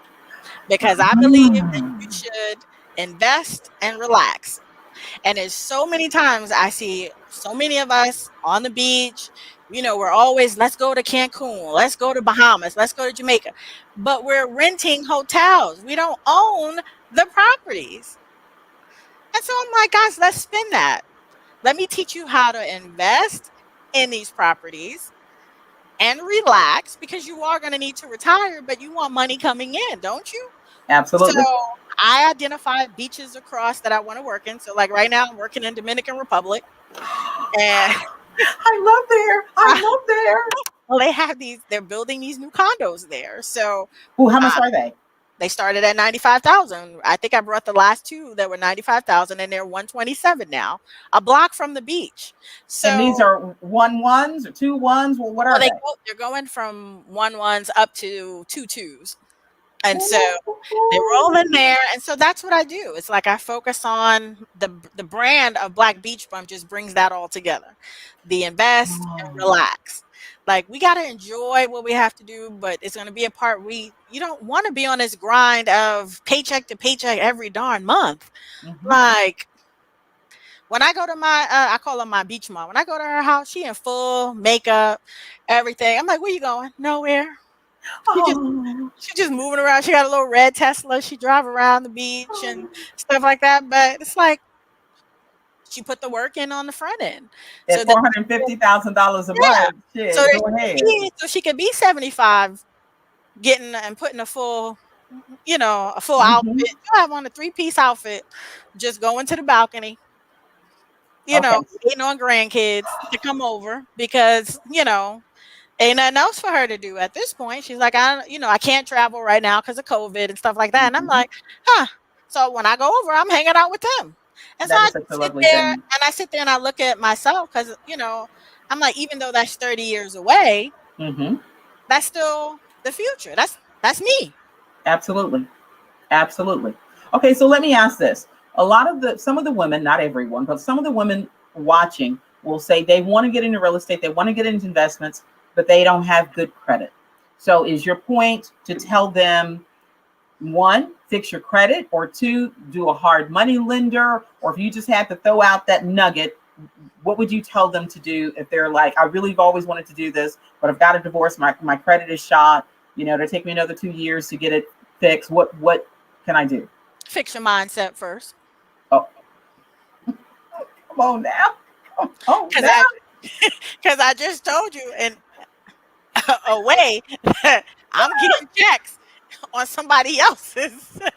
because I believe that you Mm. should invest and relax. And there's so many times I see so many of us on the beach. We're always, let's go to Cancun, let's go to Bahamas, let's go to Jamaica. But we're renting hotels. We don't own the properties. And so I'm like, guys, let's spin that. Let me teach you how to invest in these properties and relax because you are going to need to retire, but you want money coming in, don't you? So Absolutely. I identify beaches across that I want to work in. So like right now I'm working in Dominican Republic and I love there. I love there. well, they're building these new condos there. So Oh, how uh, much are they? they started at 95,000. I think I brought the last two that were 95,000 and they're 127 now, a block from the beach. And these So are one ones or two ones? Well, what well, are they? they're going from one ones up to two twos. And so they roll in Ooh. there, and so that's what I do. It's like I focus on the brand of Black Beach Bum just brings that all together. The invest and Oh. relax. Like we gotta enjoy what we have to do, but it's gonna be a part you don't want to be on this grind of paycheck to paycheck every darn month. Mhm. Like when I go to I call her my beach mom. When I go to her house, she in full makeup, everything. I'm like, where you going? Nowhere. She just Oh. She's just moving around. She got a little red Tesla. She drive around the beach and stuff like that. But it's like she put the work in on the front end. So At that $450,000 a yeah. month, shit, go ahead. So she could be 75 getting and putting a full outfit. Hmm. You have on a three-piece outfit, just going to the balcony, Okay. waiting on grandkids to come over because, ain't nothing else for her to do at this point. She's like, I can't travel right now because of COVID and stuff like that. And I'm Hmm. like, huh. So when I go over, I'm hanging out with them. And so That I is such a sit lovely there thing. and I sit there and I look at myself because, I'm like, even though that's 30 years away, Mm-hmm. that's still the future. That's me. Absolutely. Absolutely. Okay, so let me ask this. Some of the women, not everyone, but some of the women watching will say they want to get into real estate, they want to get into investments, but they don't have good credit. So is your point to tell them, one, fix your credit, or two, do a hard money lender, or if you just had to throw out that nugget, what would you tell them to do if they're like, I really have always wanted to do this, but I've got a divorce, my credit is shot, it'll take me another 2 years to get it fixed. What can I do? Fix your mindset first. Oh, come on now. Come on Cause now. I cause I just told you in a way that I'm getting checks on somebody else's thing.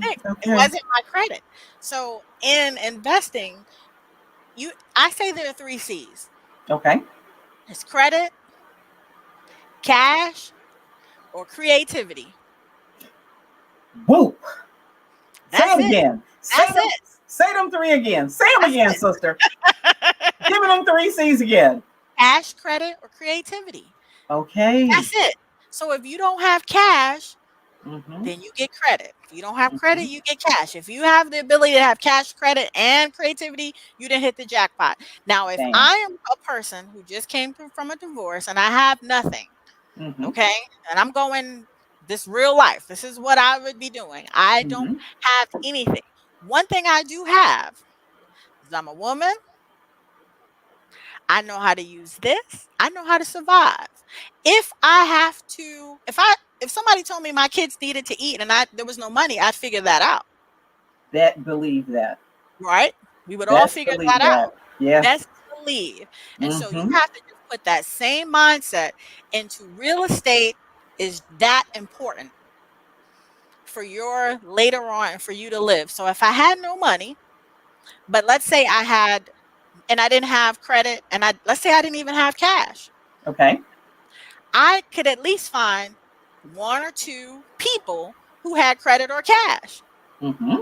It Okay. wasn't my credit. So in investing, I say there are three C's. Okay. It's credit, cash, or creativity. Whoop. Say That's it it. again. That's it. Say them three again. Say them That's again, sister. Give me them three C's again. cash, credit, or creativity. Okay. That's it. So if you don't have cash, Mm-hmm. then you get credit. If you don't have credit, Mm-hmm. you get cash. If you have the ability to have cash, credit, and creativity, you didn't hit the jackpot. Now, if Bam. I am a person who just came through from a divorce and I have nothing, Mm-hmm. okay, and I'm going this real life, this is what I would be doing. I don't Mm-hmm. have anything. One thing I do have is I'm a woman. I know how to use this. I know how to survive. If I have to, if somebody told me my kids needed to eat and there was no money, I'd figure that out. That believe that. Right? We would all Best figure believe that that. out. Yeah. Best believe. And so you Mm-hmm. have to just put that same mindset into real estate is that important for your later on and for you to live. So if I had no money, but let's say I had and I didn't have credit and let's say I didn't even have cash, Okay. I could at least find one or two people who had credit or cash Mm-hmm.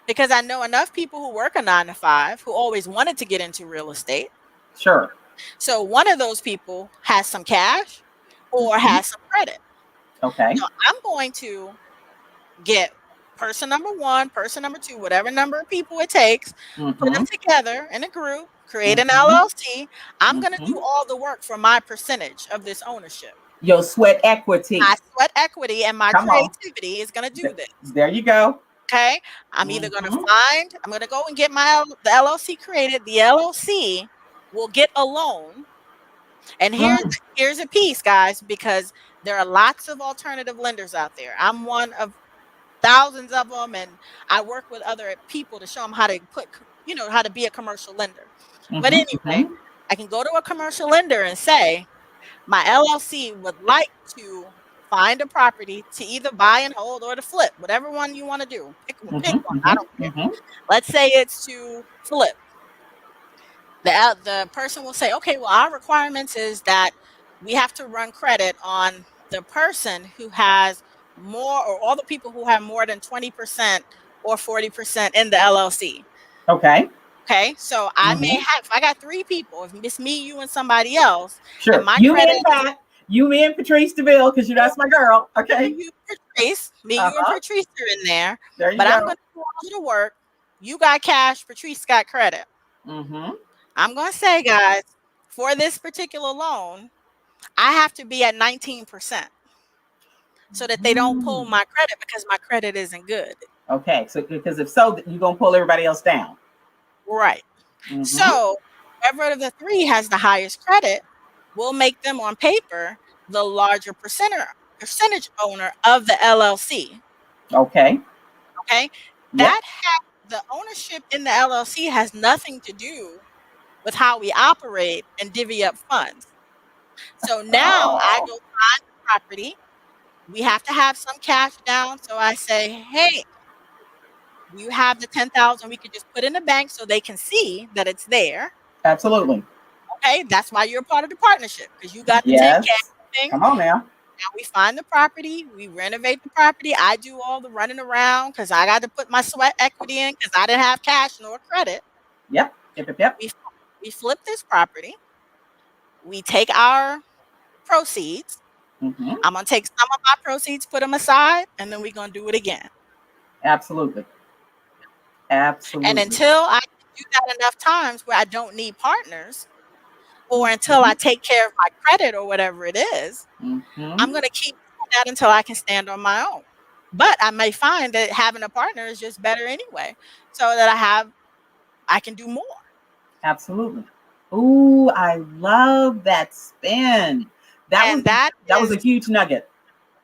because I know enough people who work a 9 to 5 who always wanted to get into real estate. Sure. So one of those people has some cash or Mm-hmm. has some credit. Okay. So I'm going to get person number one, person number two, whatever number of people it takes, put Mm-hmm. them together in a group, create an Mm-hmm. LLC. I'm going to Mm-hmm. do all the work for my percentage of this ownership. Your sweat equity. My sweat equity and my Come on. creativity is going to do this. There you go. Okay. I'm either going to Mm-hmm. I'm going to go and get the LLC created. The LLC will get a loan. And Mm. here's a piece, guys, because there are lots of alternative lenders out there. I'm one of thousands of them, and I work with other people to show them how to how to be a commercial lender. But Mm-hmm. anyway, Mm-hmm. I can go to a commercial lender and say, my LLC would like to find a property to either buy and hold or to flip, whatever one you want to do. Pick one. I Mm-hmm. don't care. Mm-hmm. Let's say it's to flip. The person will say, okay, well, our requirements is that we have to run credit on the person who has more or all the people who have more than 20% or 40% in the LLC. Okay. Okay, so I may Mm-hmm. have, if I got three people, if it's me, you, and somebody else, and Sure. my You, me, credit and is Pat. You, me, and Patrice DeVille, because that's my girl. me, Okay. you, Patrice, me, you, and Uh-huh. Patrice are in there, There you but I'm go. going to do all the work. You got cash, Patrice got credit. Mm-hmm. I'm going to say, guys, for this particular loan, I have to be at 19% so that they don't pull Mm. my credit because my credit isn't good. Okay. So, because if so, you're going to pull everybody else down. Right. Mm-hmm. So, whoever of the three has the highest credit will make them on paper the larger percentage owner of the LLC. Okay. Okay. Yep. The ownership in the LLC has nothing to do with how we operate and divvy up funds. So now I Oh, go find the property. We have to have some cash down. So I say, hey, you have the 10,000 we could just put in the bank so they can see that it's there. absolutely. Okay, that's why you're a part of the partnership because you got the 10K Yes. thing. Come on now. Now we find the property, we renovate the property. I do all the running around because I got to put my sweat equity in because I didn't have cash nor credit. Yep. Yep. Yep. Yep. We we flip this property. we take our proceeds. Hmm. I'm gonna take some of my proceeds, put them aside, and then we're gonna do it again. Absolutely. And Absolutely. until I can do that enough times where I don't need partners, or until Hmm. I take care of my credit or whatever it is, I'm Hmm. gonna keep doing that until I can stand on my own. But I may find that having a partner is just better anyway, so that I can do more. Absolutely. Ooh, I love that spin. That was And that that was is a huge nugget.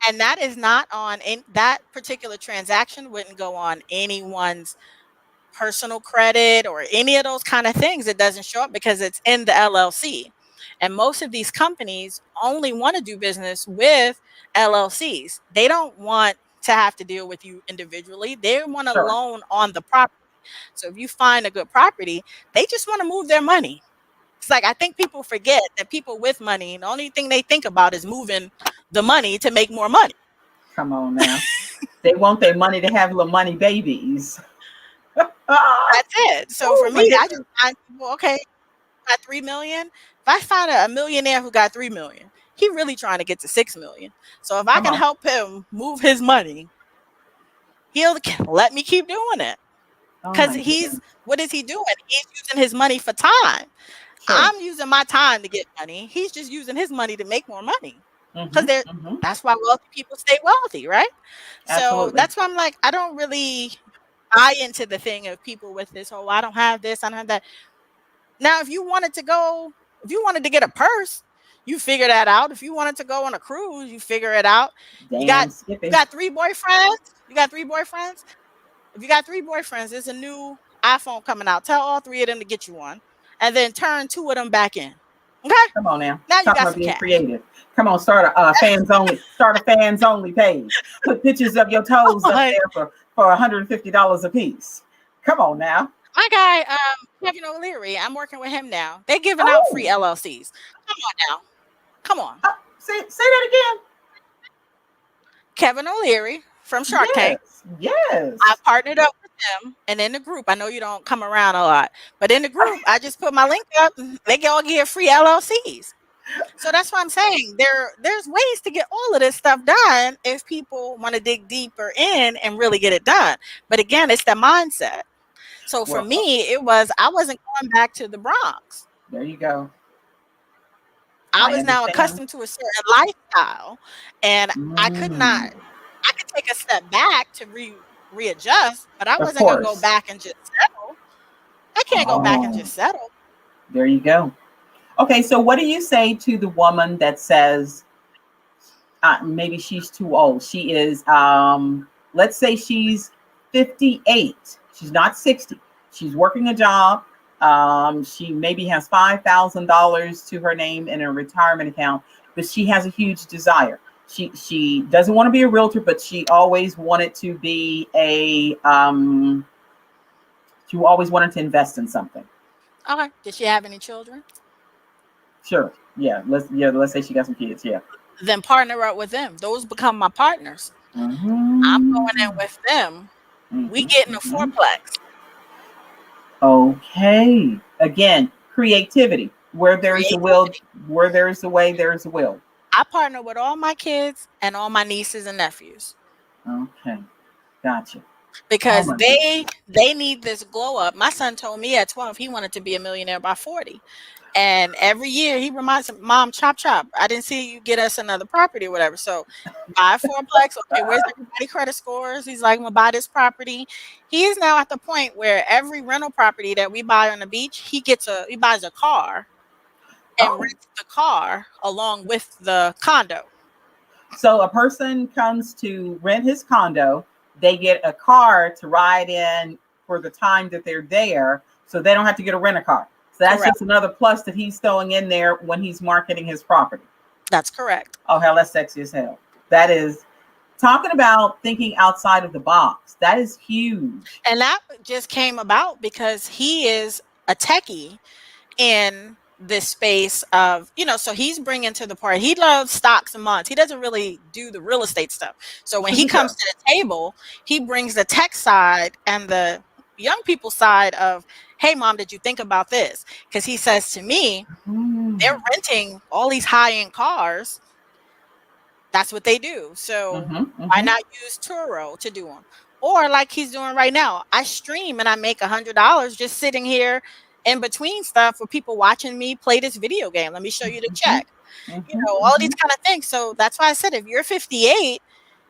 and that is not on in that particular transaction wouldn't go on anyone's personal credit or any of those kind of things. It doesn't show up because it's in the LLC. And most of these companies only want to do business with LLCs. They don't want to have to deal with you individually. They want a Sure. loan on the property. So if you find a good property, they just want to move their money. It's like I think people forget that people with money, the only thing they think about is moving the money to make more money. Come on now. They want their money to have little money babies. Ah, That's it. So for oh my me, I just goodness. find people, okay, got 3 million. If I find a millionaire who got 3 million, he really trying to get to 6 million. So if I Come can on. help him move his money, he'll let me keep doing it. Oh Because my he's goodness. what is he doing? He's using his money for time. Sure. I'm using my time to get money. He's just using his money to make more money. Mm-hmm. Because they're Mm-hmm. that's why wealthy people stay wealthy, right? So Absolutely. that's why I'm like, I don't really buy into the thing of people with this whole I don't have this, I don't have that. Now, if you wanted to get a purse, you figure that out. If you wanted to go on a cruise, you figure it out. You got Damn you Skippy. got 3 boyfriends. You got 3 boyfriends. If you got 3 boyfriends, there's a new iPhone coming out. Tell all three of them to get you one, and then turn two of them back in. Okay, Come on now. now you Talking got about some being cash. creative. Come on, start a fans only page. Put pictures of your toes up Like there for $150 a piece. Come on now. my guy, Kevin O'Leary. I'm working with him now. They're giving out free Oh, LLCs. Come on now. Come on. say that Kevin O'Leary from again. Shark Tank. Yes. I Yes. partnered up with them, and in the group, I know you don't come around a lot, but in the group, I just put my link up. And they can all get free LLCs. So that's what I'm saying. There's ways to get all of this stuff done if people want to dig deeper in and really get it done. But again, it's the mindset. So for Well, me, it was I wasn't going back to the Bronx. there you go. I I was now understand. accustomed to a certain lifestyle, and Mm, I could take a step back to readjust, but I of wasn't gonna go course. back and just settle. I can't go back and Oh, just settle. there you go. Okay, so what do you say to the woman that says maybe she's too old? She is, let's say she's 58. She's not 60. She's working a job. She maybe has $5,000 to her name in a retirement account, but she has a huge desire. She doesn't want to be a realtor, but she always wanted to be she always wanted to invest in something. Okay. Did she have any children? Sure. Let's say she got some kids. Yeah. Then partner up with them. Those become my partners. I'm Mm-hmm. going in with them. We Mm-hmm. getting a Mm-hmm. fourplex. Okay. Again, creativity. Where there's a will, Creativity. where there's a way, there's a will. I partner with all my kids and all my nieces and nephews Okay. Gotcha. Oh because my goodness. they need this glow up. My son told me at 12 he wanted to be a millionaire by 40. And every year he reminds him, Mom, chop chop. I didn't see you get us another property or whatever. So buy a fourplex. Okay, where's everybody credit scores? He's like, I'm gonna buy this property. He is now at the point where every rental property that we buy on the beach, he buys a car and Oh, rents the car along with the condo. so a person comes to rent his condo, they get a car to ride in for the time that they're there, so they don't have to get a rent a car. So that's Correct. just another plus that he's throwing in there when he's marketing his property. That's correct. Oh hell, that's sexy as hell. That is talking about thinking outside of the box. That is huge. And that just came about because he is a techie in this space of, so he's bringing to the party. He loves stocks and bonds. He doesn't really do the real estate stuff. So when he comes Sure. to the table, he brings the tech side and the young people side of, hey mom, did you think about this? Because he says to me, they're Mm. renting all these high-end cars. That's what they do. So Mm-hmm, why mm-hmm. not use Turo to do them? Or like he's doing right now, I stream and I make $100 just sitting here in between stuff with people watching me play this video game. Let me show you the Mm-hmm, check. mm-hmm, All these mm-hmm. kind of things. So that's why I said if you're 58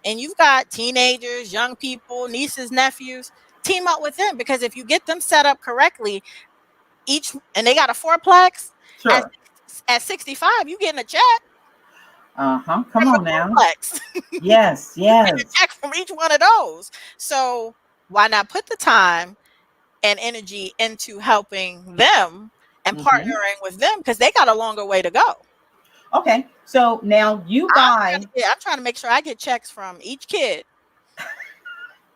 and you've got teenagers, young people, nieces, nephews, team up with them, because if you get them set up correctly, each and they got a fourplex at Sure. at 65, you getting a check Uh-huh. Come from the on now. fourplex. Yes, You get a yes. check from each one of those. So why not put the time and energy into helping them and Mm-hmm. partnering with them because they got a longer way to go. Okay. So now you buy. I'm trying to make sure I get checks from each kid.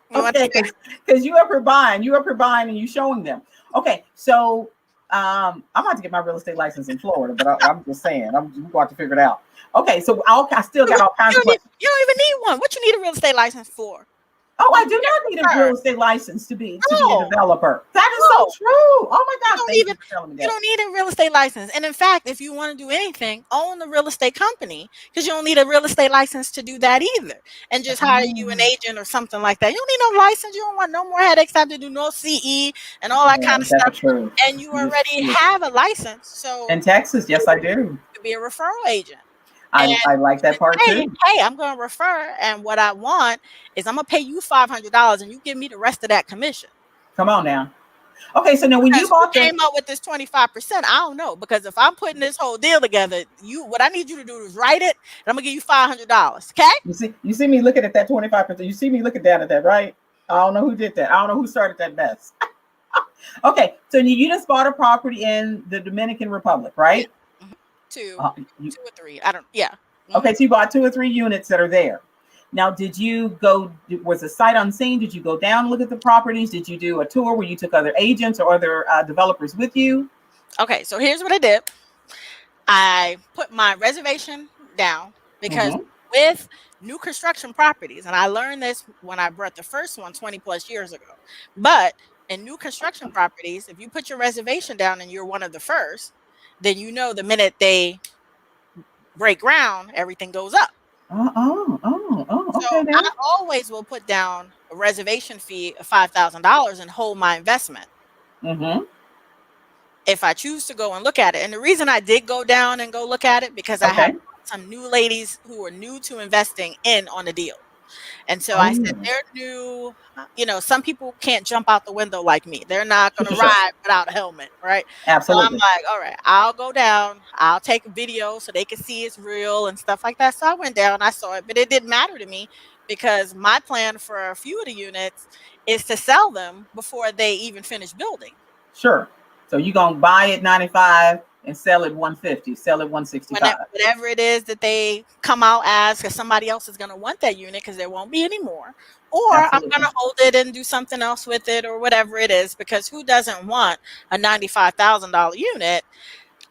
You Okay, understand? because you up here buying and you showing them. Okay, so I'm about to get my real estate license in Florida, but I'm just saying I'm going to figure it out. Okay, so I still got all kinds of questions. You don't even need one. What you need a real estate license for? Oh, You I do get not need a referred. real estate license to be a No, developer. That is so no. true. Oh my You God, don't thank even you for telling me you that. don't need a real estate license. And in fact, if you want to do anything, own the real estate company because you don't need a real estate license to do that either. And just hire you an Oh, agent or something like that. You don't need no license. You don't want no more headaches. Have to do no CE and all that yeah, kind of is that the stuff. truth? And you Yes, already yes. have a license, so In Texas, you yes, I do. could be a referral agent. And I like that part hey, too. hey, I'm going to refer, and what I want is I'm going to pay you $500, and you give me the rest of that commission. Come on now. Okay, so now when you Because who bought the came up with this 25%? I don't know. Because if I'm putting this whole deal together, what I need you to do is write it, and I'm gonna give you $500. Okay? you see me looking at that 25%. You see me looking down at that, right? I don't know who did that. I don't know who started that mess. Okay, so you just bought a property in the Dominican Republic, Yeah. right? Mhm. Two, Uh, you, two or three. I don't. Yeah. okay, Hmm. so you bought 2 or 3 units that are there. Now, did you go? Was a sight unseen? Did you go down and look at the properties? Did you do a tour where you took other agents or other developers with you? Okay. So here's what I did. I put my reservation down because Mm-hmm. with new construction properties, and I learned this when I bought the first one 20 plus years ago. But in new construction properties, if you put your reservation down and you're one of the first, then you know the minute they break ground, everything goes up. Okay So I then. always will put down a reservation fee of $5,000 and hold my investment Mm-hmm. if I choose to go and look at it. And the reason I did go down and go look at it because I had Okay. some new ladies who were new to investing in on the deal. And so I said, Oh, they're new. Some people can't jump out the window like me. They're not sure, going sure, to sure. ride without a helmet, right? So I'm Absolutely. like, all right, I'll go down. I'll take a video so they can see it's real and stuff like that. So I went down, I saw it, but it didn't matter to me because my plan for a few of the units is to sell them before they even finish building. Sure. So you gonna buy it 95 and sell it 150, sell it 165. Whatever it is that they come out as, because somebody else is going to want that unit because there won't be any more. Or I'm going Absolutely. to hold it and do something else with it or whatever it is, because who doesn't want a $95,000 unit?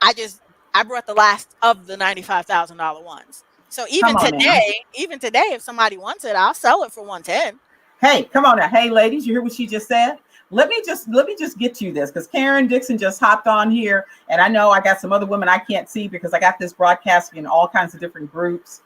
I brought the last of the $95,000 ones. So Come on now. even today, if somebody wants it, I'll sell it for 110. Hey, come on now. Hey, ladies, you hear what she just said? Let me just get you this because Karen Dixon just hopped on here, and I know I got some other women I can't see because I got this broadcasting in all kinds of different groups.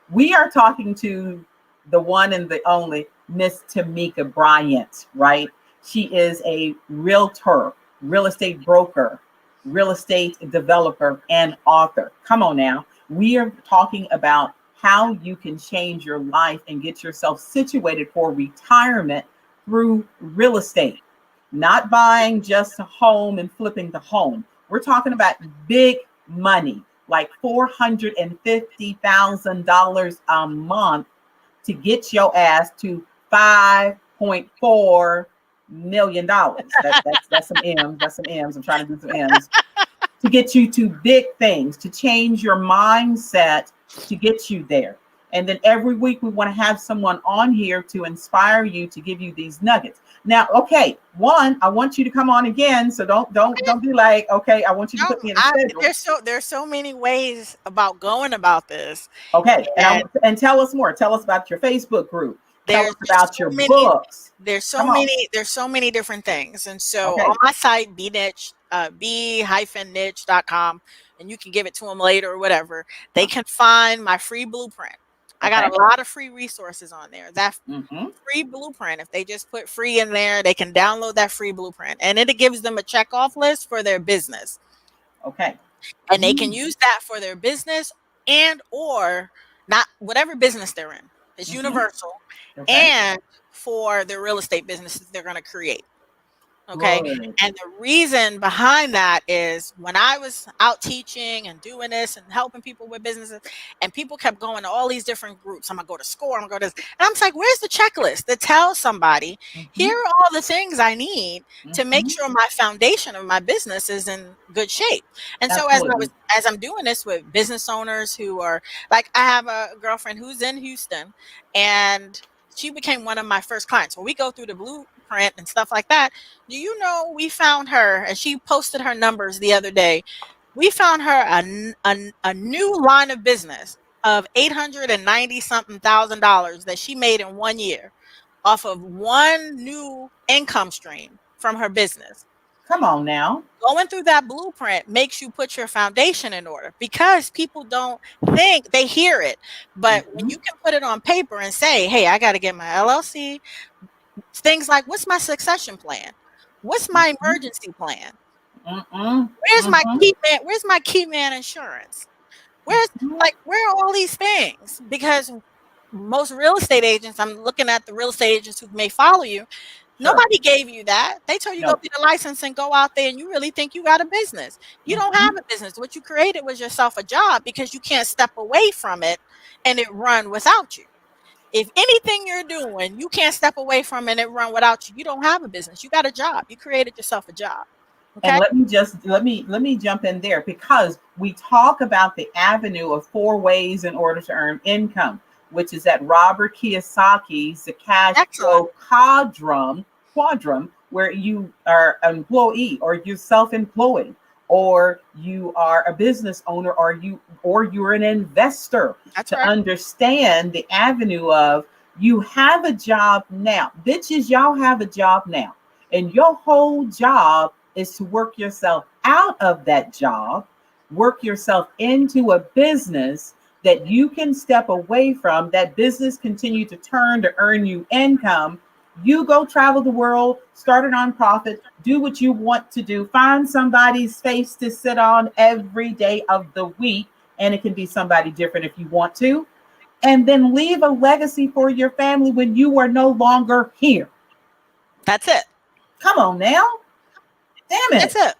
We are talking to the one and the only Miss TAMEKA Bryant, right? She is a realtor, real estate broker, real estate developer, and author. Come on now. We are talking about how you can change your life and get yourself situated for retirement through real estate, not buying just a home and flipping the home. We're talking about big money, like $450,000 a month to get your ass to $5.4 million. That's some M's. That's some M's. I'm trying to do some M's to get you to big things, to change your mindset, to get you there. And then every week we want to have someone on here to inspire you, to give you these nuggets. Now, okay, one, I want you to come on again. So don't be like, okay, I want you to No, put me in a schedule. there's so many ways about going about this Okay, that and tell us more. Tell us about your Facebook group. Tell there's us just about so your many books. Come on. there's so many different things. And so on Okay. my site, b-niche.com, and you can give it to them later or whatever, they can find my free blueprint. I got Okay. a lot of free resources on there. That Mm-hmm. free blueprint, if they just put free in there, they can download that free blueprint, and it gives them a check off list for their business, Okay. and they can Mm. use that for their business and or not whatever business they're in. It's Mm-hmm. universal, Okay. and for their real estate businesses they're going to create. Okay. Good. And the reason behind that is when I was out teaching and doing this and helping people with businesses, and people kept going to all these different groups. I'm gonna go to SCORE, I'm gonna go to this. And I'm just like, where's the checklist that tells somebody, Mm-hmm. here are all the things I need to make Mm-hmm. sure my foundation of my business is in good shape. And so Absolutely. as I'm doing this with business owners who are like, I have a girlfriend who's in Houston, and she became one of my first clients. When we go through the blueprint and stuff like that, do you know we found her, and she posted her numbers the other day. We found her a new line of business of 890 something thousand dollars that she made in 1 year off of one new income stream from her business. Come on now. Going through that blueprint makes you put your foundation in order, because people don't think, they hear it, but when Mm-hmm. you can put it on paper and say, hey, I got to get my LLC. Things like, what's my succession plan? What's my Mm-hmm. emergency plan? Mm-mm. Where's my Mm-hmm. key man? Where's my key man insurance? Where's Mm-hmm. like where are all these things? Because most real estate agents, I'm looking at the real estate agents who may follow you. Sure. Nobody gave you that. They told you go No. get a license and go out there, and you really think you got a business. You don't have Mm-hmm. a business. What you created was yourself a job, because you can't step away from it and it run without you. If anything you're doing, you can't step away from it and it run without you. You don't have a business. You got a job. You created yourself a job. And Okay? let me jump in there, because we talk about the avenue of four ways in order to earn income, which is that Robert Kiyosaki's the cash Excellent. flow quadrum, where you are an employee or you're self-employed or you are a business owner or you're an investor, That's to right. understand the avenue of, you have a job now. Bitches, y'all have a job now. And your whole job is to work yourself out of that job, work yourself into a business that you can step away from, that business continue to turn to earn you income. You go travel the world, start a nonprofit, do what you want to do, find somebody's face to sit on every day of the week, and it can be somebody different if you want to, and then leave a legacy for your family when you are no longer here. That's it. Come on now. Damn That's it. it.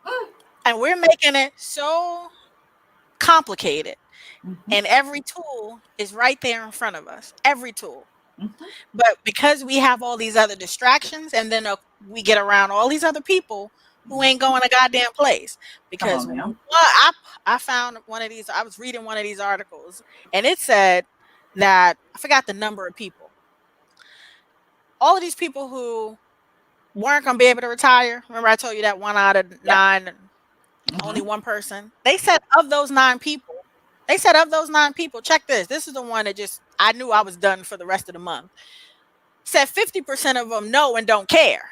Mm. And we're making it so complicated. Mhm, And every tool is right there in front of us. Every tool. mhm, But because we have all these other distractions, and then we get around all these other people who mhm. ain't going a goddamn place. Come Because on now. I found one of these, I was reading one of these articles, and it said that, I forgot the number of people, all of these people who weren't going to be able to retire. Remember, I told you that one out of Yep. nine, only Mhm. one person. They said of those nine people, check this. This is the one that just, I knew I was done for the rest of the month. Said 50% of them know and don't care.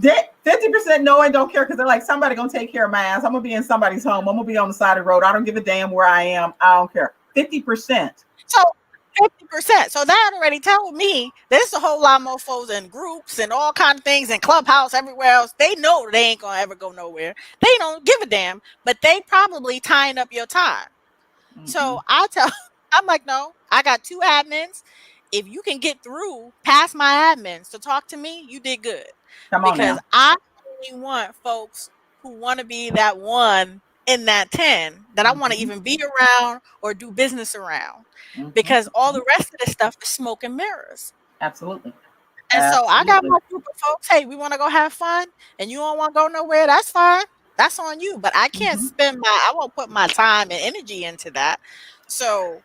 50% know and don't care, because they're like, somebody gonna take care of my ass. I'm gonna be in somebody's home. I'm gonna be on the side of the road. I don't give a damn where I am. I don't care. 50%. So 50%. So that already told me there's a whole lot more folks in groups and all kind of things in Clubhouse, everywhere else. They know they ain't gonna ever go nowhere. They don't give a damn, but they probably tying up your time. So Mhm. I'm like, no, I got two admins. If you can get through past my admins to talk to me, you did good. Come on Because now. I only want folks who want to be that one in that 10 that I want to Mhm, even be around or do business around. mhm, Because all mhm. the rest of this stuff is smoke and mirrors. Absolutely. And so I got Absolutely. my group of folks. Hey, we want to go have fun, and you don't want to go nowhere. That's fine. That's on you. But I can't Mhm. spend I won't put my time and energy into that. So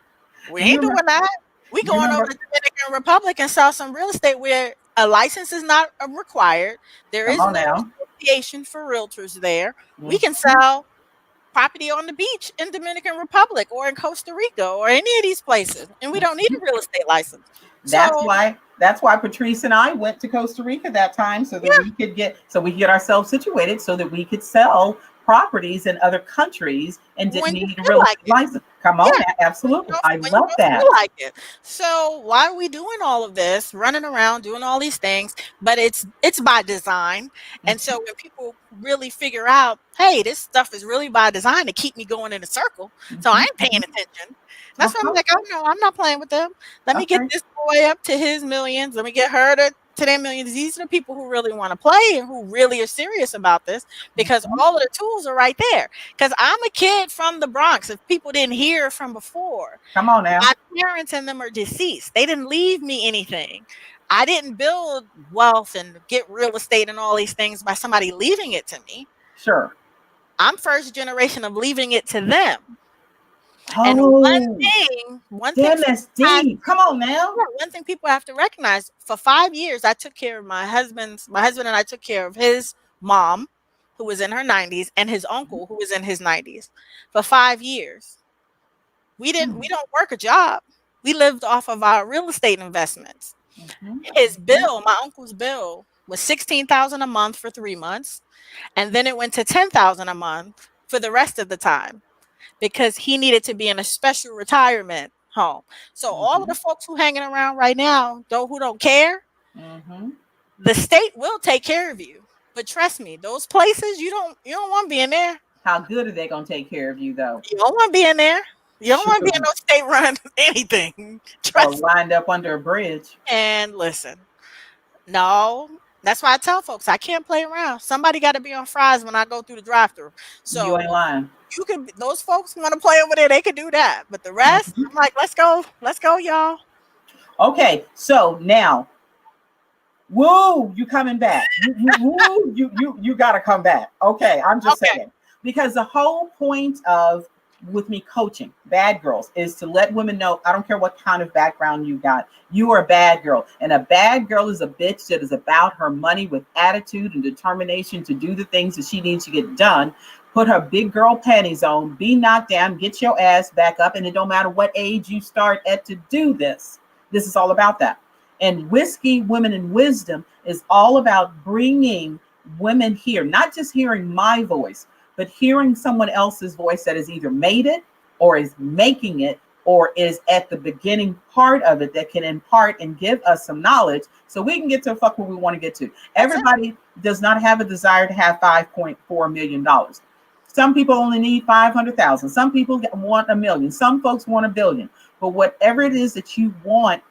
we You ain't remember? doing that. We You going over remember? to Dominican Republic and sell some real estate where a license is not required. There Come is on no now. association for realtors there. We can Mhm. sell property on the beach in Dominican Republic or in Costa Rica or any of these places, and we don't need a real estate license. That's So why Patrice and I went to Costa Rica that time so that yeah, we could get ourselves situated so that we could sell properties in other countries and didn't when you need a feel real like estate it. license. Come Yeah, on, absolutely. I when you love don't feel that. like it. So why are we doing all of this, running around, doing all these things? But it's by design. And so when people really figure out, hey, this stuff is really by design to keep me going in a circle, so I Mhm, ain't paying mhm. attention. That's why I'm Uh-huh. like, oh no, I'm not playing with them. Let me get Okay. this boy up to his millions. Let me get her to their millions. These are the people who really want to play and who really are serious about this because Mhm. all of the tools are right there. Because I'm a kid from the Bronx. If people didn't hear from before, Come on now. my parents and them are deceased. They didn't leave me anything. I didn't build wealth and get real estate and all these things by somebody leaving it to me. Sure. I'm first generation of leaving it to them. And Oh, one thing damn, people that's have deep. Come on now. yeah, one thing people have to recognize, for 5 years I took care of my husband and I took care of his mom, who was in her 90s, and his uncle who was in his 90s for 5 years. We Hmm. don't work a job. We lived off of our real estate investments. Mhm, His mhm, bill, my uncle's bill, was 16,000 a month for 3 months, and then it went to 10,000 a month for the rest of the time because he needed to be in a special retirement home. So all of the mhm, folks who hanging around right now, though who don't care, mhm. the state will take care of you. But trust me, those places you don't want to be in there. How good are they gonna take care of you though? You don't want to be in there. You don't want to be in Shoot. no state run anything. Or Trust me. wind up under a bridge. And listen, no, that's why I tell folks I can't play around. Somebody got to be on fries when I go through the drive-through. You ain't So lying. you can. Those folks want to play over there, they can do that. But the rest, Mhm. I'm like, let's go, y'all. Okay, so now, woo, you coming back? You gotta come back. Okay, I'm just Okay, saying because the whole point of with me coaching bad girls is to let women know I don't care what kind of background you got, you are a bad girl, and a bad girl is a bitch that is about her money with attitude and determination to do the things that she needs to get done. Put her big girl panties on, be knocked down, get your ass back up, and it don't matter what age you start at to do this. This is all about that. And Whiskey Women in Wisdom is all about bringing women here, not just hearing my voice, but hearing someone else's voice that has either made it or is making it or is at the beginning part of it that can impart and give us some knowledge so we can get to the fuck where we want to get to. that's it. Everybody does not have a desire to have $5.4 million. Some people only need 500,000. Some people want a million. Some folks want a billion. But whatever it is that you want,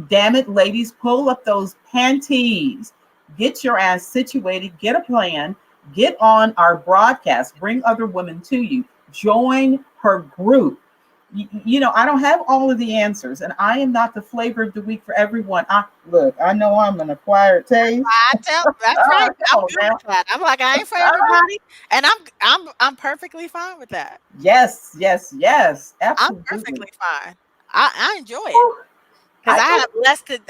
damn it, ladies, pull up those panties. Get your ass situated, get a plan, get on our broadcast, bring other women to you, join her group. I don't have all of the answers, and I am not the flavor of the week for everyone. I know I'm an acquired taste. I tell that's right. Come I'm on good now. with that. I'm like I ain't for Uh, everybody, and I'm perfectly fine with that. yes, yes, yes, I'm absolutely. perfectly fine. I enjoy it. Because I I think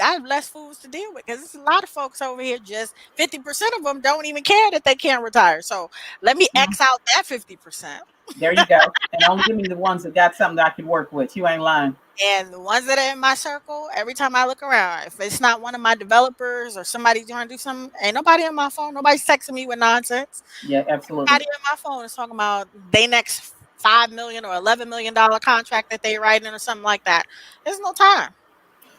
have less foods to deal with. Because there's a lot of folks over here. Just 50% of them don't even care that they can't retire. So let me X out that 50%. there you go. And only give me the ones that got something that I can work with. You ain't lying. And the ones that are in my circle, every time I look around, if it's not one of my developers or somebody trying to do something, ain't nobody on my phone. Nobody's texting me with nonsense. Yeah, absolutely. Everybody on my phone is talking about they next $5 million or $11 million contract that they writing or something like that. There's no time.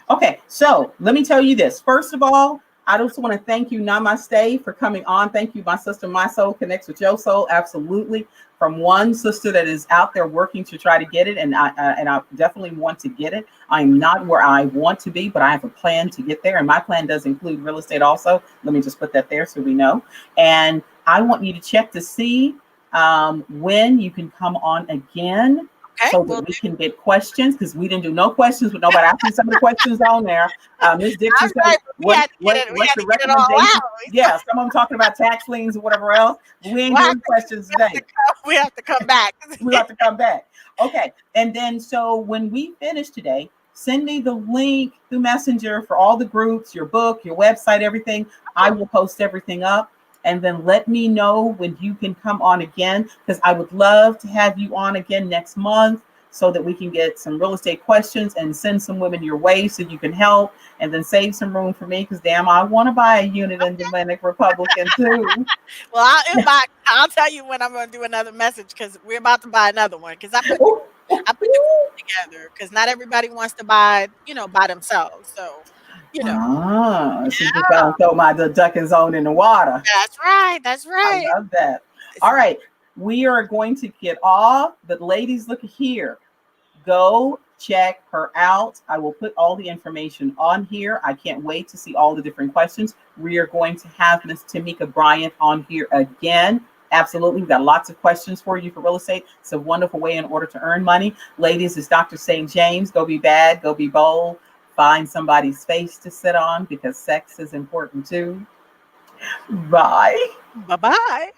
Okay, so let me tell you this. First of all, I just want to thank you, Namaste, for coming on. Thank you, my sister. My soul connects with your soul. Absolutely. From one sister that is out there working to try to get it, and I definitely want to get it. I'm not where I want to be, but I have a plan to get there, and my plan does include real estate also. Let me just put that there so we know. And I want you to check to see when you can come on again Okay, so that well, we can get questions because we didn't do no questions with nobody. I see some of the questions on there. Ms. Dixon I'm said, right. We "What had to get it. We what's had the to get it all recommendation?" out. Yeah, some of them talking about tax liens or whatever else. We ain't We'll have doing to, questions today. we have to come back. We have to come back. Okay, and then so when we finish today, send me the link through Messenger for all the groups, your book, your website, everything. I will post everything up. And then let me know when you can come on again, because I would love to have you on again next month so that we can get some real estate questions and send some women your way so you can help, and then save some room for me, because damn, I want to buy a unit in Dominican Republican too. Well, I'll tell you when I'm gonna do another message because we're about to buy another one. Because I put the group together because not everybody wants to buy, by themselves. So, you know, Ah, she just yeah, gonna throw the ducking zone in the water. that's right. That's I right. love that. It's All right, we are going to get off, but ladies, look here. Go check her out. I will put all the information on here. I can't wait to see all the different questions. We are going to have Miss Tameka Bryant on here again. Absolutely. We've got lots of questions for you for real estate. It's a wonderful way in order to earn money. Ladies, it's Dr. St. James. Go be bad, go be bold. Find somebody's face to sit on, because sex is important too. Bye. bye bye.